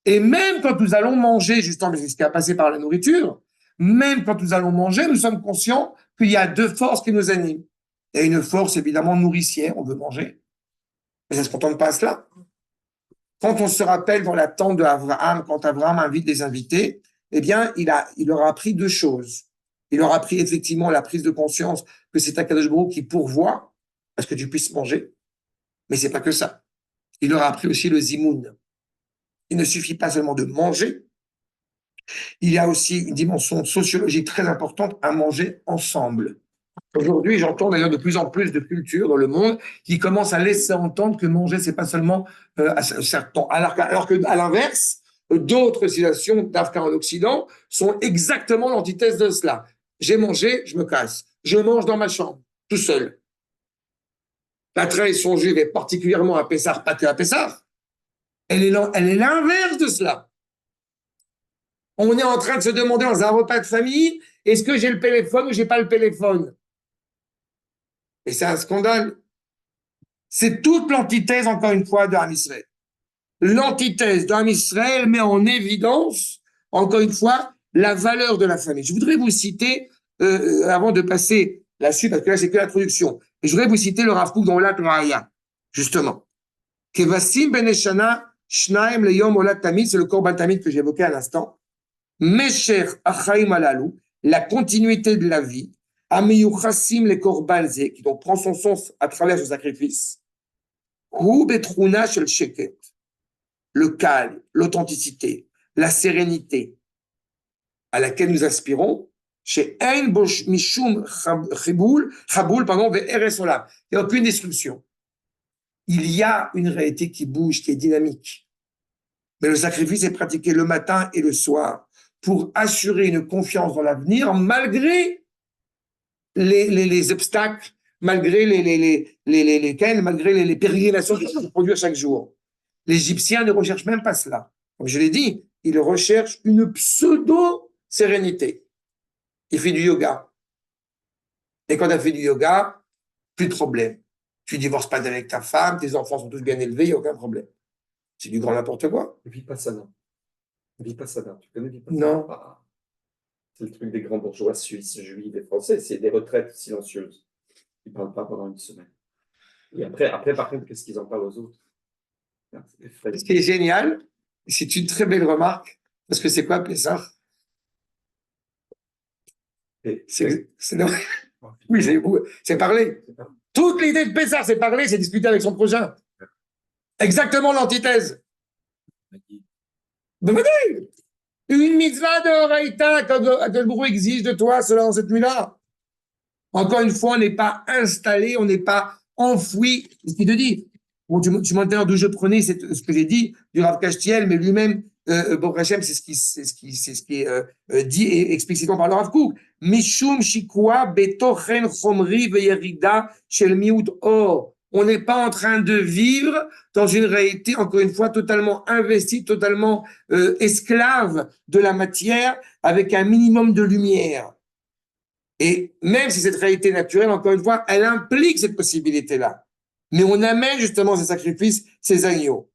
Et même quand nous allons manger, justement, c'est ce qui a passé par la nourriture, même quand nous allons manger, nous sommes conscients qu'il y a deux forces qui nous animent. Il y a une force, évidemment, nourricière, on veut manger. Mais ça ne se contente pas à cela. Quand on se rappelle dans la tente d'Abraham, quand Abraham invite des invités, eh bien, il leur a appris deux choses. Il leur a appris effectivement la prise de conscience que c'est Akadosh Baruch Hu qui pourvoit parce que tu puisses manger. Mais c'est pas que ça. Il leur a appris aussi le zimoun. Il ne suffit pas seulement de manger. Il y a aussi une dimension sociologique très importante à manger ensemble. Aujourd'hui, j'entends d'ailleurs de plus en plus de cultures dans le monde qui commencent à laisser entendre que manger, c'est pas seulement alors que à l'inverse, d'autres civilisations d'Afrique en Occident sont exactement l'antithèse de cela. J'ai mangé, je me casse. Je mange dans ma chambre, tout seul. La tradition juive est particulièrement à Pessah, pas que à Pessah. Elle est l'inverse de cela. On est en train de se demander dans un repas de famille, est-ce que j'ai le téléphone ou j'ai pas le téléphone? Et c'est un scandale. C'est toute l'antithèse, encore une fois, d'Am Israël. L'antithèse d'Am Israël met en évidence, encore une fois, la valeur de la famille. Je voudrais vous citer, avant de passer la suite, parce que là, c'est que l'introduction, et je voudrais vous citer le Rav Kook dans Olat Raya, justement. Kevasim ben Eshana, Shnaim le Yom Olat Tamid, c'est le Korban Tamid que j'évoquais à l'instant. Mesher Achaim Alalu, la continuité de la vie, Amiyuchasim les Korban Ze, qui donc prend son sens à travers ce sacrifice. Hu Betruna Shel Sheket, le calme, l'authenticité, la sérénité à laquelle nous aspirons, chez Ein Bosh Mishum Chaboul, Ve'eres Olam. Il n'y a aucune destruction. Il y a une réalité qui bouge, qui est dynamique. Mais le sacrifice est pratiqué le matin et le soir pour assurer une confiance dans l'avenir malgré les obstacles, malgré malgré les pérégrinations qui se produisent chaque jour. L'Égyptien ne recherche même pas cela. Comme je l'ai dit, il recherche une pseudo-sérénité. Il fait du yoga. Et quand tu as fait du yoga, plus de problème. Tu ne divorces pas avec ta femme, tes enfants sont tous bien élevés, il n'y a aucun problème. C'est du grand n'importe quoi. Vipassana. Vipassana, tu connais Vipassana? Non. Ah. C'est le truc des grands bourgeois suisses, juifs et français. C'est des retraites silencieuses. Ils ne parlent pas pendant une semaine. Et après, par contre, qu'est-ce qu'ils en parlent aux autres? Ce qui est génial, c'est une très belle remarque, parce que c'est quoi Pessah? Oui, c'est parler. Toute l'idée de Pessah, c'est parler, c'est discuter avec son prochain. Exactement l'antithèse. Une mitzvah de Horaïta, quel bruit exige de toi cela dans cette nuit-là. Encore une fois, on n'est pas installé, on n'est pas enfoui. C'est ce qu'il te dit. Bon, tu m'as dit d'où je prenais ce que j'ai dit du Rav Kashtiel, mais lui-même, Baruch Hashem, c'est ce qui est dit explicitement par le Rav Kook. Mishum shikwa betochen chomri veyerida shel miut or. On n'est pas en train de vivre dans une réalité, encore une fois, totalement investie, totalement esclave de la matière, avec un minimum de lumière. Et même si cette réalité naturelle, encore une fois, elle implique cette possibilité-là. Mais on amène justement ces sacrifices, ces agneaux.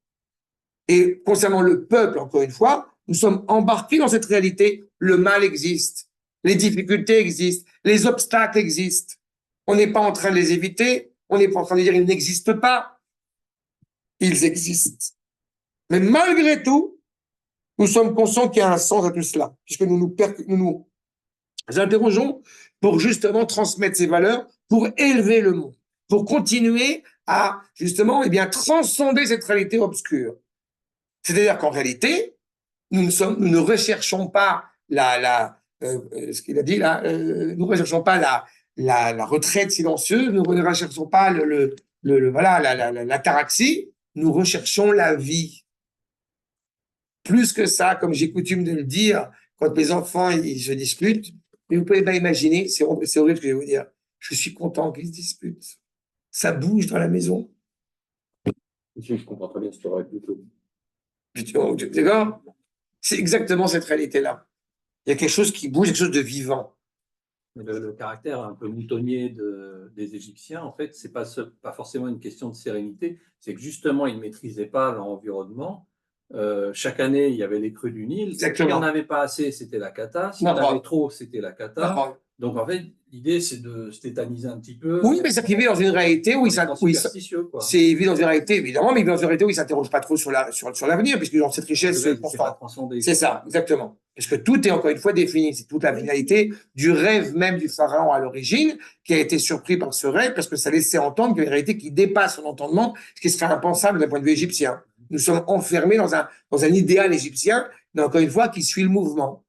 Et concernant le peuple, encore une fois, nous sommes embarqués dans cette réalité. Le mal existe, les difficultés existent, les obstacles existent. On n'est pas en train de les éviter. On n'est pas en train de dire qu'ils n'existent pas. Ils existent. Mais malgré tout, nous sommes conscients qu'il y a un sens à tout cela, puisque nous nous interrogeons pour justement transmettre ces valeurs, pour élever le monde, pour continuer à, justement, eh bien, transcender cette réalité obscure. C'est-à-dire qu'en réalité, nous ne recherchons pas ce qu'il a dit là, nous ne recherchons pas la retraite silencieuse, nous ne recherchons pas voilà, l'ataraxie, nous recherchons la vie. Plus que ça, comme j'ai coutume de le dire, quand mes enfants ils se disputent, mais vous pouvez pas imaginer, c'est horrible ce que je vais vous dire, je suis content qu'ils se disputent. Ça bouge dans la maison. Je comprends très bien ce que tu aurais plutôt. D'accord? C'est exactement cette réalité-là. Il y a quelque chose qui bouge, quelque chose de vivant. Le caractère un peu moutonnier des Égyptiens, en fait, c'est pas forcément une question de sérénité, c'est que justement, ils ne maîtrisaient pas leur environnement. Chaque année, il y avait les crues du Nil. Exactement. S'il n'y en avait pas assez, c'était la cata. S'il y en avait trop, c'était la cata. Non. Donc, en fait, l'idée, c'est de se tétaniser un petit peu. Oui, mais ça vit dans une réalité où il vit dans une réalité, évidemment, mais il vit dans une réalité où il ne s'interroge pas trop sur l'avenir, puisque dans cette richesse constante. C'est ça, exactement. Parce que tout est encore une fois défini. C'est toute la finalité du rêve même du pharaon à l'origine, qui a été surpris par ce rêve, parce que ça laissait entendre qu'il y a une réalité qui dépasse son entendement, ce qui serait impensable d'un point de vue égyptien. Nous sommes enfermés dans un idéal égyptien, mais encore une fois, qui suit le mouvement.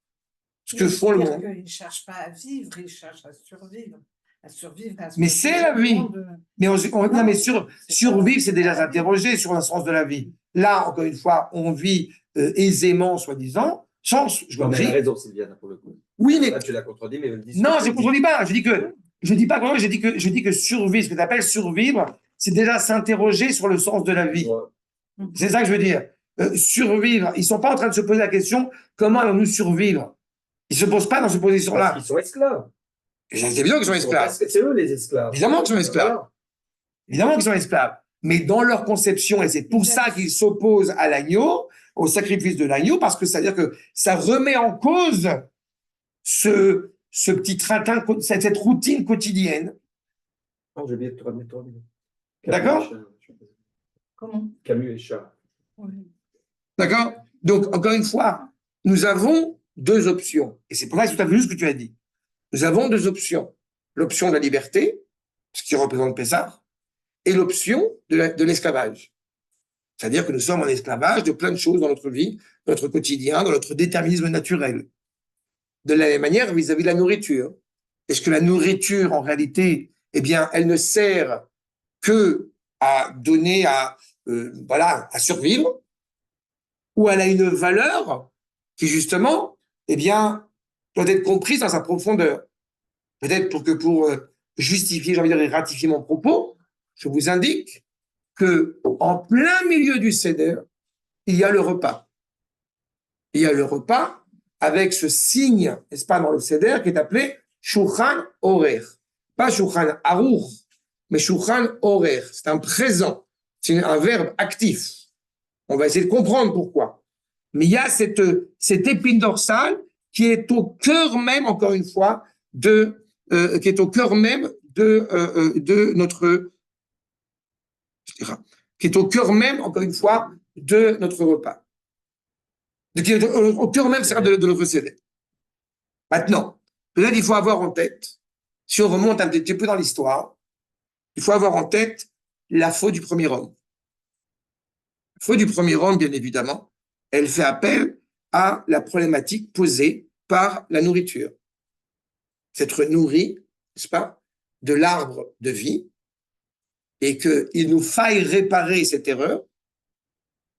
Ce que font le monde. Ils ne cherchent pas à vivre, ils cherchent à survivre. Mais c'est la vie. Mais survivre, c'est déjà s'interroger sur le sens de la vie. Là, encore une fois, on vit aisément, soi-disant, sans. Je mais elle a raison, Sylviane, pour le coup. Oui, mais. Là, tu l'as contredit, mais. Non, je ne contredis pas. Je dis que survivre, ce que tu appelles survivre, c'est déjà s'interroger sur le sens de la vie. Ouais. C'est ça que je veux dire. Survivre, ils ne sont pas en train de se poser la question comment allons-nous survivre. Ils ne se posent pas dans cette position-là. Ils sont esclaves. C'est bien qu'ils sont esclaves. C'est eux les esclaves. Évidemment qu'ils sont esclaves. Évidemment qu'ils sont esclaves. Mais dans leur conception, et c'est pour ça qu'ils s'opposent à l'agneau, au sacrifice de l'agneau, parce que c'est-à-dire que ça remet en cause ce petit train, cette routine quotidienne. Oh, j'ai oublié de te ramener toi. D'accord? Comment? Camus et Chat. Oui. D'accord? Donc, encore une fois, nous avons deux options. Et c'est pour ça que c'est tout à fait juste ce que tu as dit. Nous avons deux options. L'option de la liberté, ce qui représente Pessah, et l'option de l'esclavage. C'est-à-dire que nous sommes en esclavage de plein de choses dans notre vie, dans notre quotidien, dans notre déterminisme naturel. De la même manière, vis-à-vis de la nourriture. Est-ce que la nourriture, en réalité, eh bien, elle ne sert que à donner, à survivre, ou elle a une valeur qui, justement, eh bien, doit être comprise dans sa profondeur. Peut-être pour justifier, j'ai envie de dire, et ratifier mon propos, je vous indique que en plein milieu du Seder, il y a le repas. Il y a le repas avec ce signe, n'est-ce pas, dans le Seder, qui est appelé Shulchan Orer. Pas Shulchan Aruch, mais Shulchan Orer. C'est un présent. C'est un verbe actif. On va essayer de comprendre pourquoi. Mais il y a cette épine dorsale qui est au cœur même, encore une fois, qui est au cœur même de notre, qui est au cœur même, encore une fois, de notre repas. Qui est au cœur même de notre Seder. Maintenant, peut-être il faut avoir en tête, si on remonte un petit peu dans l'histoire, il faut avoir en tête la faute du premier homme. La faute du premier homme, bien évidemment, elle fait appel à la problématique posée par la nourriture. S'être nourri, n'est-ce pas, de l'arbre de vie, et qu'il nous faille réparer cette erreur,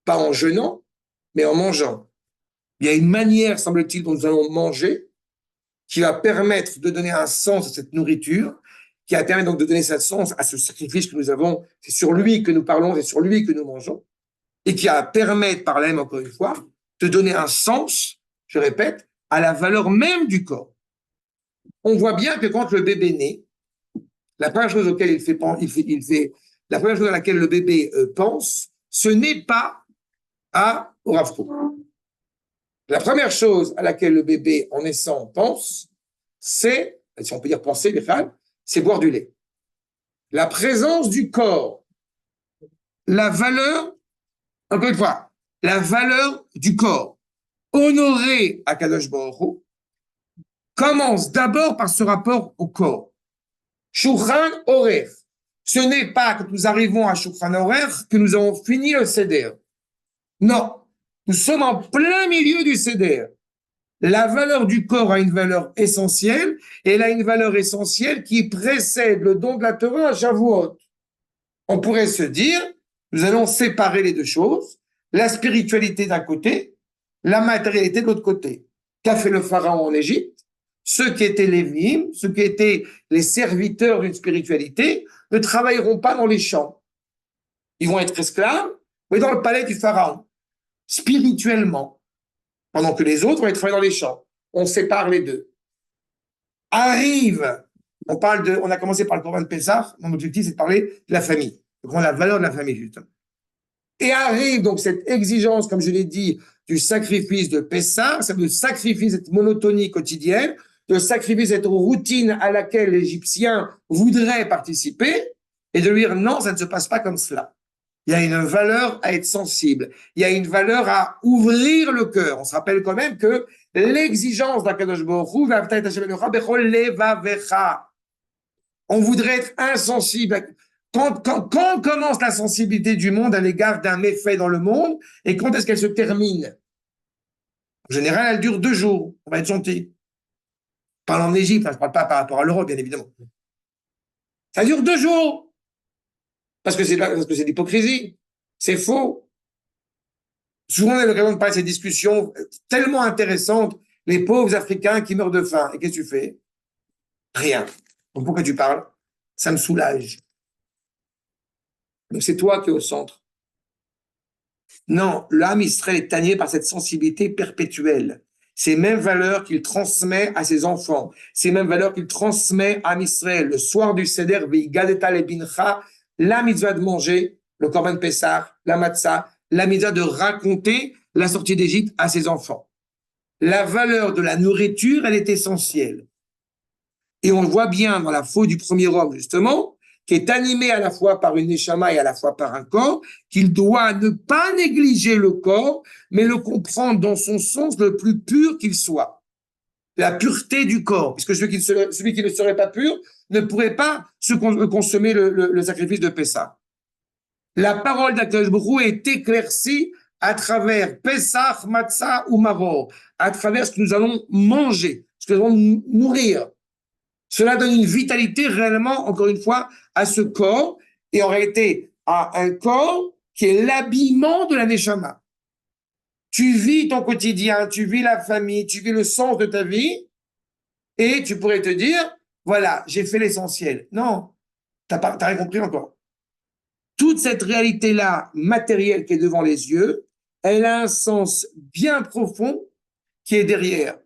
pas en jeûnant, mais en mangeant. Il y a une manière, semble-t-il, dont nous allons manger, qui va permettre de donner un sens à cette nourriture, qui va permettre donc de donner un sens à ce sacrifice que nous avons. C'est sur lui que nous parlons, c'est sur lui que nous mangeons, et qui va permettre, par là même, encore une fois, de donner un sens, je répète, à la valeur même du corps. On voit bien que quand le bébé naît, la première chose la première chose à laquelle le bébé pense, ce n'est pas au Rav Kook. La première chose à laquelle le bébé, en naissant, pense, c'est, si on peut dire penser, c'est boire du lait. La présence du corps, la valeur, encore une fois, la valeur du corps, honorée à Kadosh Baruch Hu, commence d'abord par ce rapport au corps. Shulchan Orer. Ce n'est pas quand nous arrivons à Shulchan Aruch que nous avons fini le Seder. Non, nous sommes en plein milieu du Seder. La valeur du corps a une valeur essentielle, et elle a une valeur essentielle qui précède le don de la Torah à Shavuot. On pourrait se dire, nous allons séparer les deux choses, la spiritualité d'un côté, la matérialité de l'autre côté. Qu'a fait le pharaon en Égypte? Ceux qui étaient les Lévim, ceux qui étaient les serviteurs d'une spiritualité, ne travailleront pas dans les champs. Ils vont être esclaves, mais dans le palais du pharaon, spirituellement, pendant que les autres vont être travailler dans les champs. On sépare les deux. Arrive, on a commencé par le Corban de Pessah, mon objectif c'est de parler de la famille, de prendre la valeur de la famille justement. Et arrive donc cette exigence, comme je l'ai dit, du sacrifice de Pessah, c'est le sacrifice, cette monotonie quotidienne, de sacrifier cette routine à laquelle l'Égyptien voudrait participer, et de lui dire non, ça ne se passe pas comme cela. Il y a une valeur à être sensible, il y a une valeur à ouvrir le cœur. On se rappelle quand même que l'exigence d'Akadosh Baruch Hu, on voudrait être insensible. Quand commence la sensibilité du monde à l'égard d'un méfait dans le monde, et quand est-ce qu'elle se termine? En général, elle dure 2 jours. On va être gentil. Je parle en Égypte, je ne parle pas par rapport à l'Europe, bien évidemment. Ça dure 2 jours. Parce que c'est de l'hypocrisie. C'est faux. Souvent, on a l'occasion de parler de ces discussions tellement intéressantes. Les pauvres Africains qui meurent de faim. Et qu'est-ce que tu fais? Rien. Donc pourquoi tu parles? Ça me soulage. Donc c'est toi qui es au centre. Non, l'âme Israël est tannée par cette sensibilité perpétuelle. Ces mêmes valeurs qu'il transmet à ses enfants, ces mêmes valeurs qu'il transmet à Israël. Le soir du Seder, la mitzvah de manger, le Corban Pessah, la matzah, la mitzvah de raconter la sortie d'Égypte à ses enfants. La valeur de la nourriture, elle est essentielle. Et on le voit bien dans la faute du premier homme, justement, qui est animé à la fois par une neshama et à la fois par un corps, qu'il doit ne pas négliger le corps, mais le comprendre dans son sens le plus pur qu'il soit. La pureté du corps, puisque celui qui ne serait pas pur ne pourrait pas consommer le sacrifice de Pessah. La parole d'Akadosh Baruch Hu est éclaircie à travers Pessah, Matzah ou Maror, à travers ce que nous allons manger, ce que nous allons nourrir. Cela donne une vitalité réellement, encore une fois, à ce corps, et en réalité à un corps qui est l'habillement de la Neshama. Tu vis ton quotidien, tu vis la famille, tu vis le sens de ta vie, et tu pourrais te dire, voilà, j'ai fait l'essentiel. Non, t'as rien compris encore. Toute cette réalité-là, matérielle qui est devant les yeux, elle a un sens bien profond qui est derrière.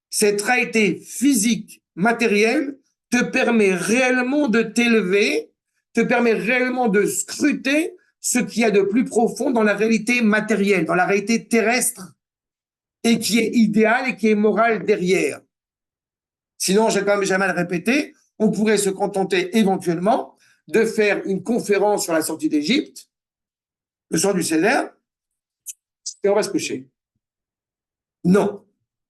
Cette réalité physique, matérielle, te permet réellement de t'élever, te permet réellement de scruter ce qu'il y a de plus profond dans la réalité matérielle, dans la réalité terrestre, et qui est idéal et qui est moral derrière. Sinon, je vais quand même jamais le répéter, on pourrait se contenter éventuellement de faire une conférence sur la sortie d'Égypte, le soir du Seder, et on va se coucher. Non.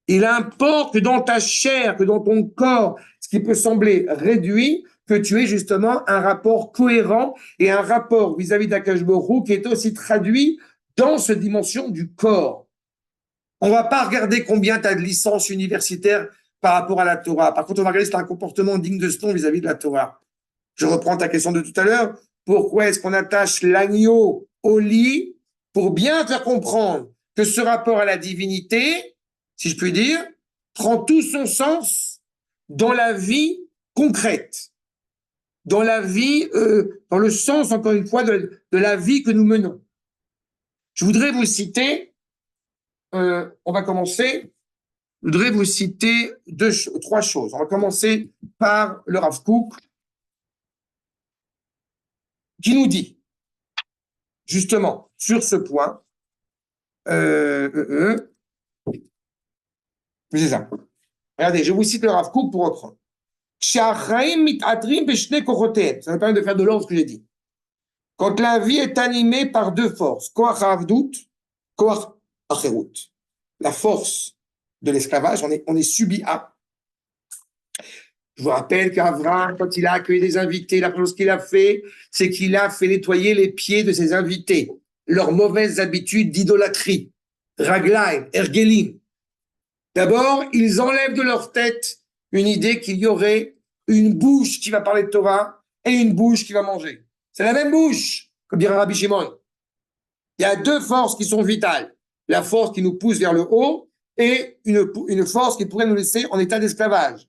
Il importe que dans ta chair, que dans ton corps, ce qui peut sembler réduit, que tu aies justement un rapport cohérent et un rapport vis-à-vis d'Akadosh Baruch Hu qui est aussi traduit dans cette dimension du corps. On va pas regarder combien tu as de licences universitaires par rapport à la Torah. Par contre, on va regarder si tu as un comportement digne de ce nom vis-à-vis de la Torah. Je reprends ta question de tout à l'heure. Pourquoi est-ce qu'on attache l'agneau au lit? Pour bien faire comprendre que ce rapport à la divinité, si je puis dire, prend tout son sens dans la vie concrète, dans la vie, dans le sens, encore une fois, de la vie que nous menons. Je voudrais vous citer, on va commencer, je voudrais vous citer 3 choses. On va commencer par le Rav Kook, qui nous dit, justement, sur ce point, c'est ça. Regardez, je vous cite le Rav Kook pour reprendre. Ça me permet de faire de l'ordre ce que j'ai dit. Quand la vie est animée par 2 forces, Koach Avdut, Koach Acherut, la force de l'esclavage, on est subi à. Je vous rappelle qu'Abraham, quand il a accueilli des invités, la première chose qu'il a fait, c'est qu'il a fait nettoyer les pieds de ses invités, leurs mauvaises habitudes d'idolâtrie, raglaim, ergelim. D'abord, ils enlèvent de leur tête une idée qu'il y aurait une bouche qui va parler de Torah et une bouche qui va manger. C'est la même bouche, comme dirait Rabbi Shimon. Il y a deux forces qui sont vitales. La force qui nous pousse vers le haut et une force qui pourrait nous laisser en état d'esclavage.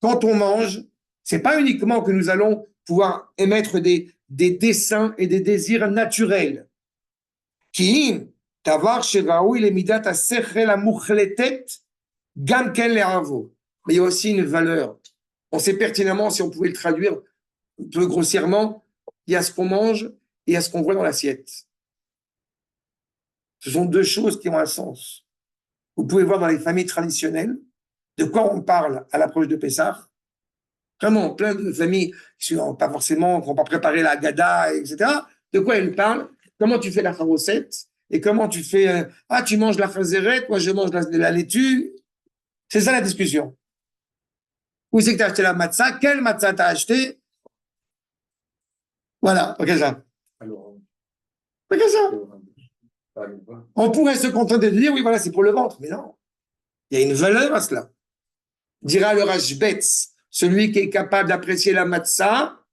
Quand on mange, c'est pas uniquement que nous allons pouvoir émettre des desseins et des désirs naturels. Mais il y a aussi une valeur. On sait pertinemment, si on pouvait le traduire un peu grossièrement, il y a ce qu'on mange et il y a ce qu'on voit dans l'assiette. Ce sont deux choses qui ont un sens. Vous pouvez voir dans les familles traditionnelles de quoi on parle à l'approche de Pessah. Vraiment, plein de familles qui n'ont pas forcément, qui n'ont pas préparé la Haggadah, etc. De quoi elles parlent? Comment tu fais la farocette? Et comment tu fais... tu manges la chazeret, moi je mange la laitue. C'est ça la discussion. Où c'est que tu as acheté la matzah? Quelle matzah tu as acheté? Voilà, ok ça. Ok ça. On pourrait se contenter de dire, oui, voilà, c'est pour le ventre. Mais non, il y a une valeur à cela. Dira le Rashbetz, celui qui est capable d'apprécier la matzah,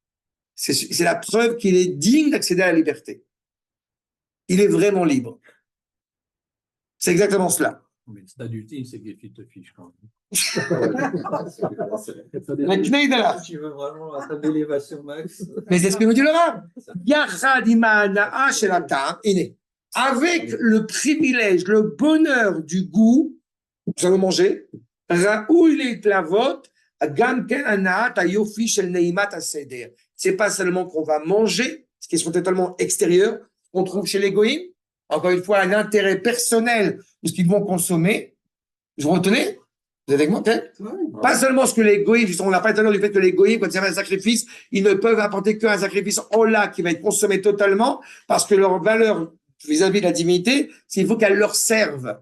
c'est la preuve qu'il est digne d'accéder à la liberté. Il est vraiment libre. C'est exactement cela. Mais le stade ultime, c'est que les filles te fichent quand même. La Kneid Allah. Tu veux vraiment atteindre l'élévation max. Mais c'est ce que nous dit le Rav. Yachad imana'a shelata, avec le privilège, le bonheur du goût, nous allons manger, c'est pas seulement qu'on va manger, ce qui est totalement extérieur, qu'on trouve chez les goïms, encore une fois, un intérêt personnel de ce qu'ils vont consommer. Vous retenez? Vous êtes avec moi, peut-être? Pas seulement ce que les goïms, on n'a pas tout à l'heure du fait que les goïms, quand ils servent un sacrifice, ils ne peuvent apporter qu'un sacrifice Ola qui va être consommé totalement, parce que leur valeur vis-à-vis de la divinité, c'est qu'il faut qu'elle leur serve.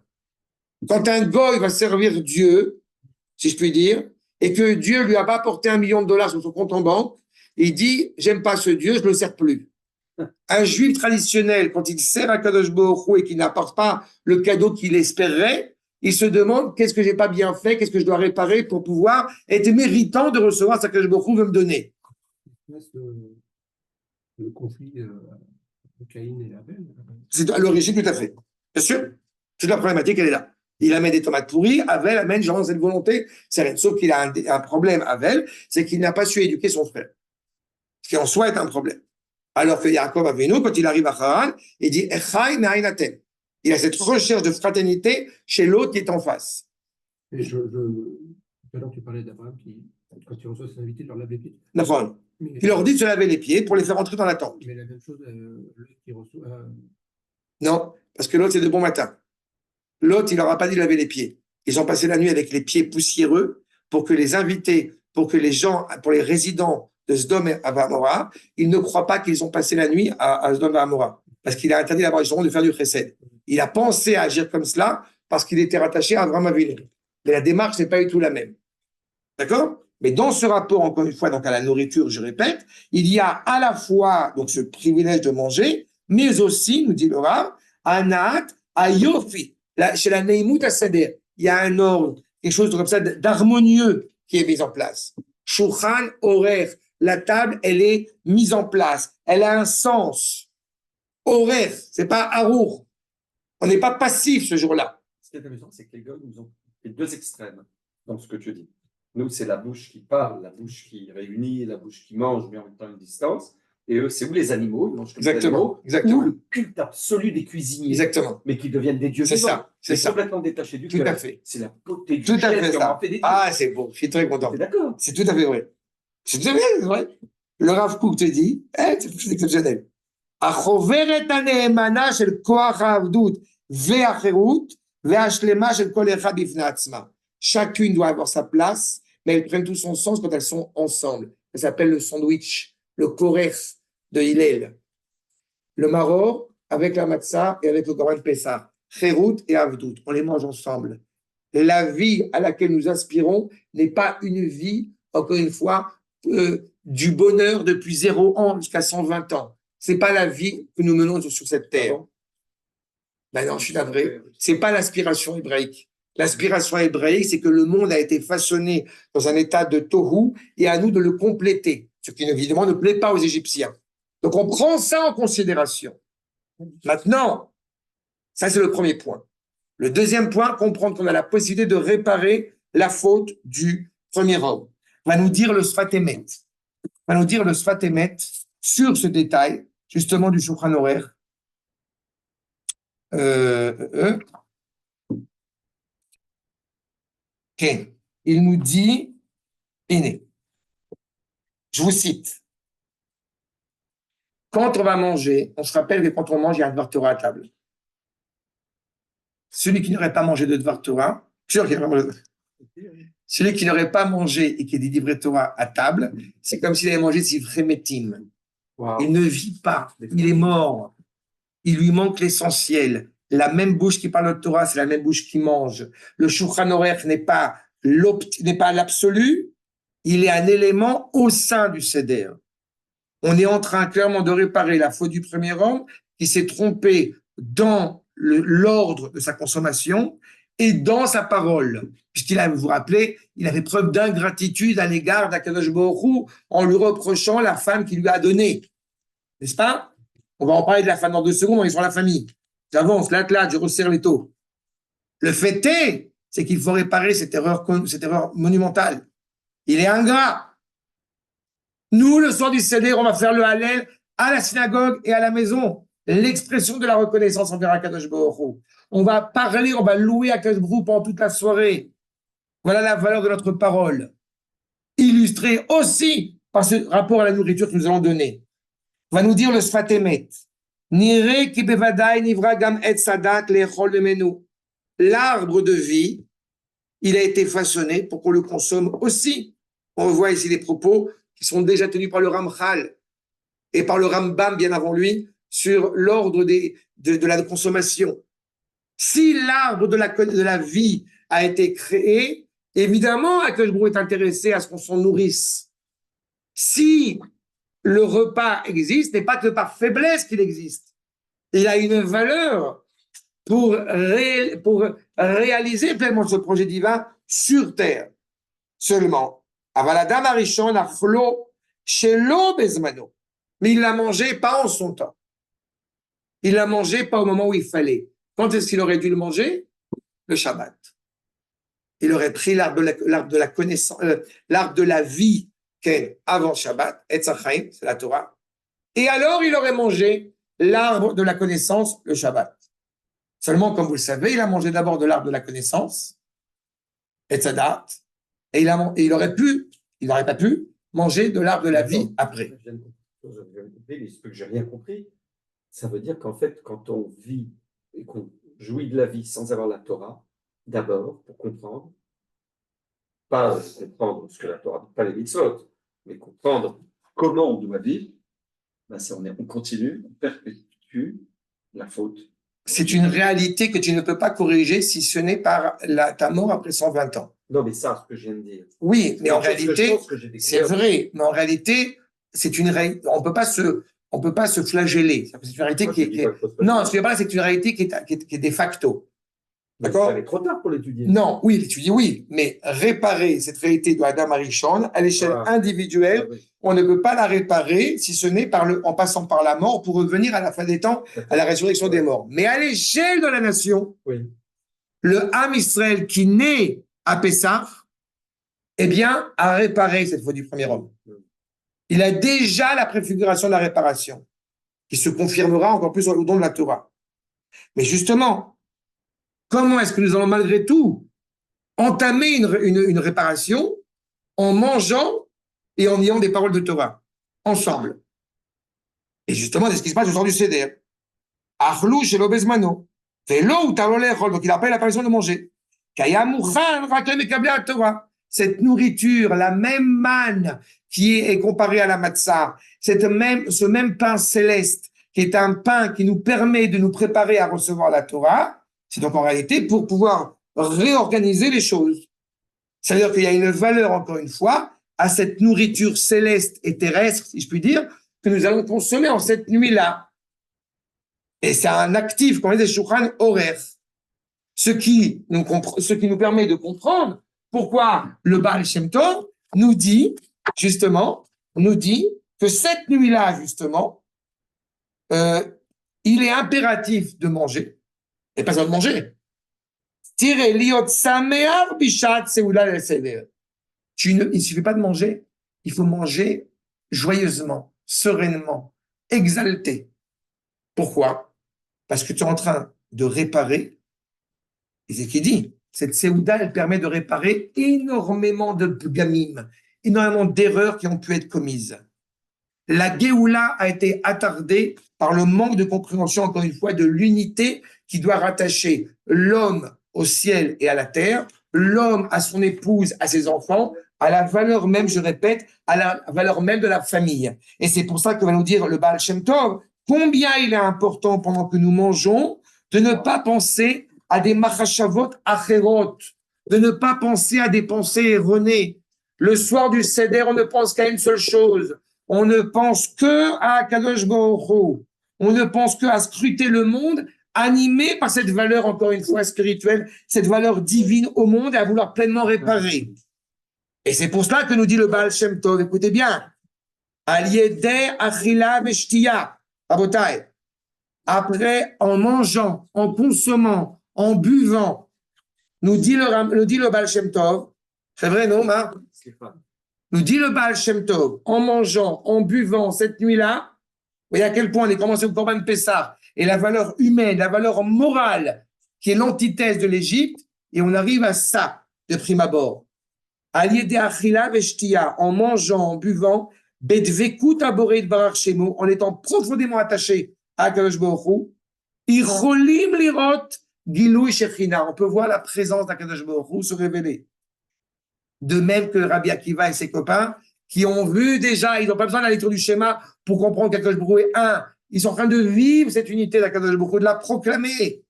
Quand un goy va servir Dieu, si je puis dire, et que Dieu lui a pas apporté $1 million sur son compte en banque, il dit, j'aime pas ce Dieu, je ne le sers plus. Un juif traditionnel, quand il sert à Kadosh Baruch Hu et qu'il n'apporte pas le cadeau qu'il espérait, il se demande qu'est-ce que j'ai pas bien fait, qu'est-ce que je dois réparer pour pouvoir être méritant de recevoir ce que Kadosh Baruch Hu veut me donner. Le conflit de Caïn et Abel. C'est à l'origine, tout à fait. Bien sûr. Toute la problématique, elle est là. Il amène des tomates pourries, Abel amène genre cette volonté, c'est rien. Sauf qu'il a un problème, Abel, c'est qu'il n'a pas su éduquer son frère. Ce qui en soi est un problème. Alors que Yaakov Avinu, quand il arrive à Haran, il dit Echai me'ainatem. Il a cette recherche de fraternité chez l'autre qui est en face. Et tout à l'heure, tu parlais d'Abraham qui, quand il reçoit ses invités, il leur lave les pieds. D'accord. Il leur dit de se laver les pieds pour les faire entrer dans la tente. Mais la même chose, l'autre qui reçoit. Non, parce que l'autre, c'est de bon matin. L'autre, il leur a pas dit de laver les pieds. Ils ont passé la nuit avec les pieds poussiéreux pour que les invités, pour que les gens, pour les résidents de Sdom et Amora, ils ne croient pas qu'ils ont passé la nuit à Sdom et Amora. Parce qu'il a interdit d'abord de faire du chesed. Il a pensé à agir comme cela parce qu'il était rattaché à Abraham Avinu. Mais la démarche n'est pas du tout la même. D'accord? Mais dans ce rapport, encore une fois, donc à la nourriture, je répète, il y a à la fois donc ce privilège de manger, mais aussi, nous dit le Rav, Anat, Ayofi, chez la Neimut Asader, il y a un ordre, quelque chose comme ça d'harmonieux qui est mis en place. Shulchan Orer, la table, elle est mise en place, elle a un sens. Orer, c'est pas Harour. On n'est pas passif ce jour-là. Ce qui est amusant, c'est que les gars nous ont les deux extrêmes dans ce que tu dis. Nous, c'est la bouche qui parle, la bouche qui réunit, la bouche qui mange, mais en même temps une distance. Et eux, c'est où les animaux, ils mangent comme Exactement, des animaux, exactement. ou le culte absolu des cuisiniers, Exactement. mais qui deviennent des dieux C'est vivants. ça, c'est ça. Complètement détaché du Tout cœur. à fait. C'est la beauté du Tout à chef fait qui en ça. a fait des dieux. Ah, c'est bon, je suis très content. T'es d'accord? C'est tout à fait vrai. C'est tout à fait vrai. Le Rav Kook te dit, c'est quelque chose d'exceptionnel. החוברת הנאמנה של כוח העבדות והחירות והשלמה של כל אחד בפני עצמה. Chacune doit avoir sa place, mais elles prennent tout son sens quand elles sont ensemble. Ça s'appelle le sandwich, le korech de Hillel. Le maror avec la matzah et avec le Corban Pessah. Kherut et Avdout. On les mange ensemble. La vie à laquelle nous aspirons n'est pas une vie, encore une fois, du bonheur depuis 0 ans jusqu'à 120 ans. C'est pas la vie que nous menons sur cette terre. Ben non, je suis navré. C'est pas l'aspiration hébraïque. L'aspiration hébraïque, c'est que le monde a été façonné dans un état de tohu et à nous de le compléter, ce qui évidemment ne plaît pas aux Égyptiens. Donc on prend ça en considération. Maintenant, ça c'est le premier point. Le deuxième point, comprendre qu'on a la possibilité de réparer la faute du premier homme. Va nous dire le Sfat Emet. Va nous dire le Sfat Emet sur ce détail, justement, du Shulchan Aruch. Okay. Il nous dit, je vous cite, quand on va manger, on se rappelle que quand on mange, il y a un Dvar Torah à table. Celui qui n'aurait pas mangé de Dvar Torah, celui qui n'aurait pas mangé et qui est des livrets Torah à table, c'est comme s'il avait mangé de Sivremetim. Wow. Il ne vit pas, il est mort. Il lui manque l'essentiel. La même bouche qui parle de Torah, c'est la même bouche qui mange. Le Shulchan Aruch n'est pas l'absolu, il est un élément au sein du Seder. On est en train clairement de réparer la faute du premier homme qui s'est trompé dans l'ordre de sa consommation et dans sa parole. Puisqu'il a, vous vous rappelez, il avait preuve d'ingratitude à l'égard d'Akadosh Baruch Hu en lui reprochant la femme qu'il lui a donnée. N'est-ce pas? On va en parler de la femme dans 2 secondes, on est sur la famille. J'avance, là, je resserre les taux. Le fait est, c'est qu'il faut réparer cette erreur monumentale. Il est ingrat. Nous, le soir du Seder, on va faire le Hallel à la synagogue et à la maison. L'expression de la reconnaissance envers Akadosh Baruch Hu. On va parler, on va louer Akadosh Baruch Hu pendant toute la soirée. Voilà la valeur de notre parole. Illustrée aussi par ce rapport à la nourriture que nous allons donner. On va nous dire le Sfat Emet. Nire ki bevadai nivra gam et sadat lechol bemenu. L'arbre de vie, il a été façonné pour qu'on le consomme aussi. On voit ici les propos qui sont déjà tenus par le Ramchal et par le Rambam bien avant lui sur l'ordre de la consommation. Si l'arbre de la vie a été créé, évidemment, Akadosh Baruch Hu est intéressé à ce qu'on s'en nourrisse. Si le repas existe, n'est pas que par faiblesse qu'il existe. Il a une valeur pour réaliser pleinement ce projet divin sur terre. Seulement, Avaladam Arishon a flot chez l'eau bezmano. Mais il l'a mangé pas en son temps. Il l'a mangé pas au moment où il fallait. Quand est-ce qu'il aurait dû le manger? Le Shabbat. Il aurait pris l'arbre de la connaissance, l'arbre de la vie avant Shabbat, Etz Chaim, c'est la Torah. Et alors, il aurait mangé l'arbre de la connaissance, le Shabbat. Seulement, comme vous le savez, il a mangé d'abord de l'arbre de la connaissance, Etz Hadat, et il n'aurait pas pu manger de l'arbre de la vie après. Mais ce que j'ai rien compris, ça veut dire qu'en fait, quand on vit et qu'on jouit de la vie sans avoir la Torah, d'abord, pour comprendre, pas comprendre ce que la Torah dit, pas les mitzvot, mais comprendre comment on doit vivre, ben on continue, on perpétue la faute. C'est une réalité que tu ne peux pas corriger si ce n'est par ta mort après 120 ans. Non, mais ça, ce que je viens de dire. Oui, mais en réalité, c'est vrai. Mais en réalité, on peut pas se flageller. C'est une réalité non, ce que je veux dire, c'est une réalité qui est de facto. D'accord? Ça trop tard pour l'étudier. Non, oui, l'étudier, oui, mais réparer cette réalité de Adam Arishon à l'échelle individuelle, on ne peut pas la réparer si ce n'est en passant par la mort pour revenir à la fin des temps, à la résurrection des morts. Mais à l'échelle de la nation, le Ham Israël qui naît à Pessah, eh bien, a réparé cette faute du premier homme. Il a déjà la préfiguration de la réparation, qui se confirmera encore plus au don de la Torah. Mais justement, comment est-ce que nous allons malgré tout entamer une réparation en mangeant et en ayant des paroles de Torah ensemble? Et justement, c'est ce qui se passe au soir du Seder. Achlou shelo bezmano. Velo utalo lechol. Donc il appelle l'apparition de manger. Kaya mouchan rakem ekabler la Torah. Cette nourriture, la même manne qui est comparée à la matzah, ce même pain céleste qui est un pain qui nous permet de nous préparer à recevoir la Torah, C'est donc en réalité pour pouvoir réorganiser les choses. C'est-à-dire qu'il y a une valeur, encore une fois, à cette nourriture céleste et terrestre, si je puis dire, que nous allons consommer en cette nuit-là. Et c'est un actif, comme on dit, Shulchan Orer. Ce qui nous permet de comprendre pourquoi le Baal Shem Tov nous dit, justement, que cette nuit-là, justement, il est impératif de manger, et pas seulement de manger. Il ne suffit pas de manger, il faut manger joyeusement, sereinement, exalté. Pourquoi? Parce que tu es en train de réparer, et c'est ce qu'il dit, cette Séouda, elle permet de réparer énormément de gamim, énormément d'erreurs qui ont pu être commises. La Géoula a été attardée par le manque de compréhension, encore une fois, de l'unité qui doit rattacher l'homme au ciel et à la terre, l'homme à son épouse, à ses enfants, à la valeur même, je répète, à la valeur même de la famille. Et c'est pour ça que va nous dire le Baal Shem Tov, combien il est important pendant que nous mangeons de ne pas penser à des machashavot acherot, de ne pas penser à des pensées erronées. Le soir du Seder, on ne pense qu'à une seule chose. On ne pense que à Kadosh Baruch Hu. On ne pense que à scruter le monde, animé par cette valeur, encore une fois, spirituelle, cette valeur divine au monde et à vouloir pleinement réparer. Et c'est pour cela que nous dit le Baal Shem Tov, écoutez bien, Al-Yedei Achila Veshtiya, Rabotai, après, en mangeant, en consommant, en buvant, nous dit le Baal Shem Tov, c'est vrai, non, Marc? Nous dit le Baal Shem Tov, en mangeant, en buvant cette nuit-là, vous voyez à quel point on est commencé au Korban Pessah, et la valeur humaine, la valeur morale, qui est l'antithèse de l'Égypte, et on arrive à ça, de prime abord. Aliédé Achila Veshtia, en mangeant, en buvant, Bedvekut Aboré de Barar Shemo, en étant profondément attaché à Kadosh Baruch Hu, Icholim Lirot Gilui Shechina, on peut voir la présence d'Akadosh Baruch Hu se révéler. De même que Rabbi Akiva et ses copains, qui ont vu déjà, ils n'ont pas besoin de la lecture du schéma pour comprendre qu'Akadosh Baruch Hu est un. Ils sont en train de vivre cette unité d'Akadosh Baruch Hu, de la proclamer.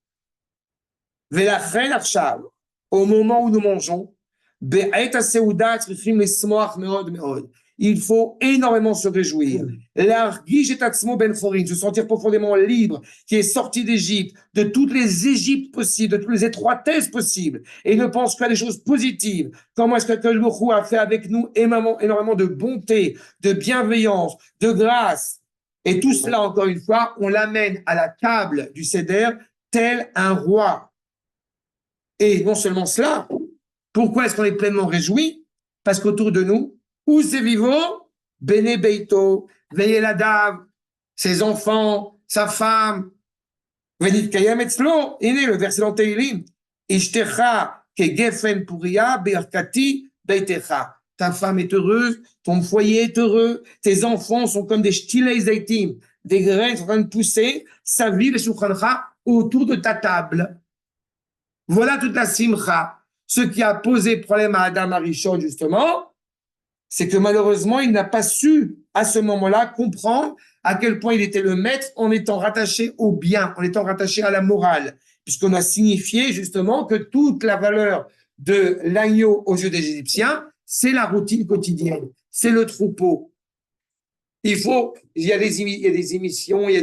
Ve'lachen achshav, au moment où nous mangeons, be'et ha'seuda tzrichim lesmoach meod meod. Il faut énormément se réjouir. L'argish et atzmo ben chorin, se sentir profondément libre, qui est sorti d'Égypte, de toutes les Égyptes possibles, de toutes les étroitesses possibles, et ne pense qu'à des choses positives. Comment est-ce que Akadosh Baruch Hu a fait avec nous énormément de bonté, de bienveillance, de grâce. Et tout cela, encore une fois, on l'amène à la table du Seder tel un roi. Et non seulement cela, pourquoi est-ce qu'on est pleinement réjoui? Parce qu'autour de nous, où c'est vivant, Bene Beito, Veyeladav, ses enfants, sa femme, Venit Kayam Etzlo, il est le verset dans Teilim, Ishtecha kegefen puria be'arkati beitecha. Ta femme est heureuse, ton foyer est heureux, tes enfants sont comme des shtilei zaitim, des graines sont en train de pousser, sa vie, le shulchancha, autour de ta table. Voilà toute la simcha. Ce qui a posé problème à Adam Arishon, justement, c'est que malheureusement, il n'a pas su, à ce moment-là, comprendre à quel point il était le maître en étant rattaché au bien, en étant rattaché à la morale, puisqu'on a signifié, justement, que toute la valeur de l'agneau aux yeux des Égyptiens, c'est la routine quotidienne, c'est le troupeau. Il y a des émissions, il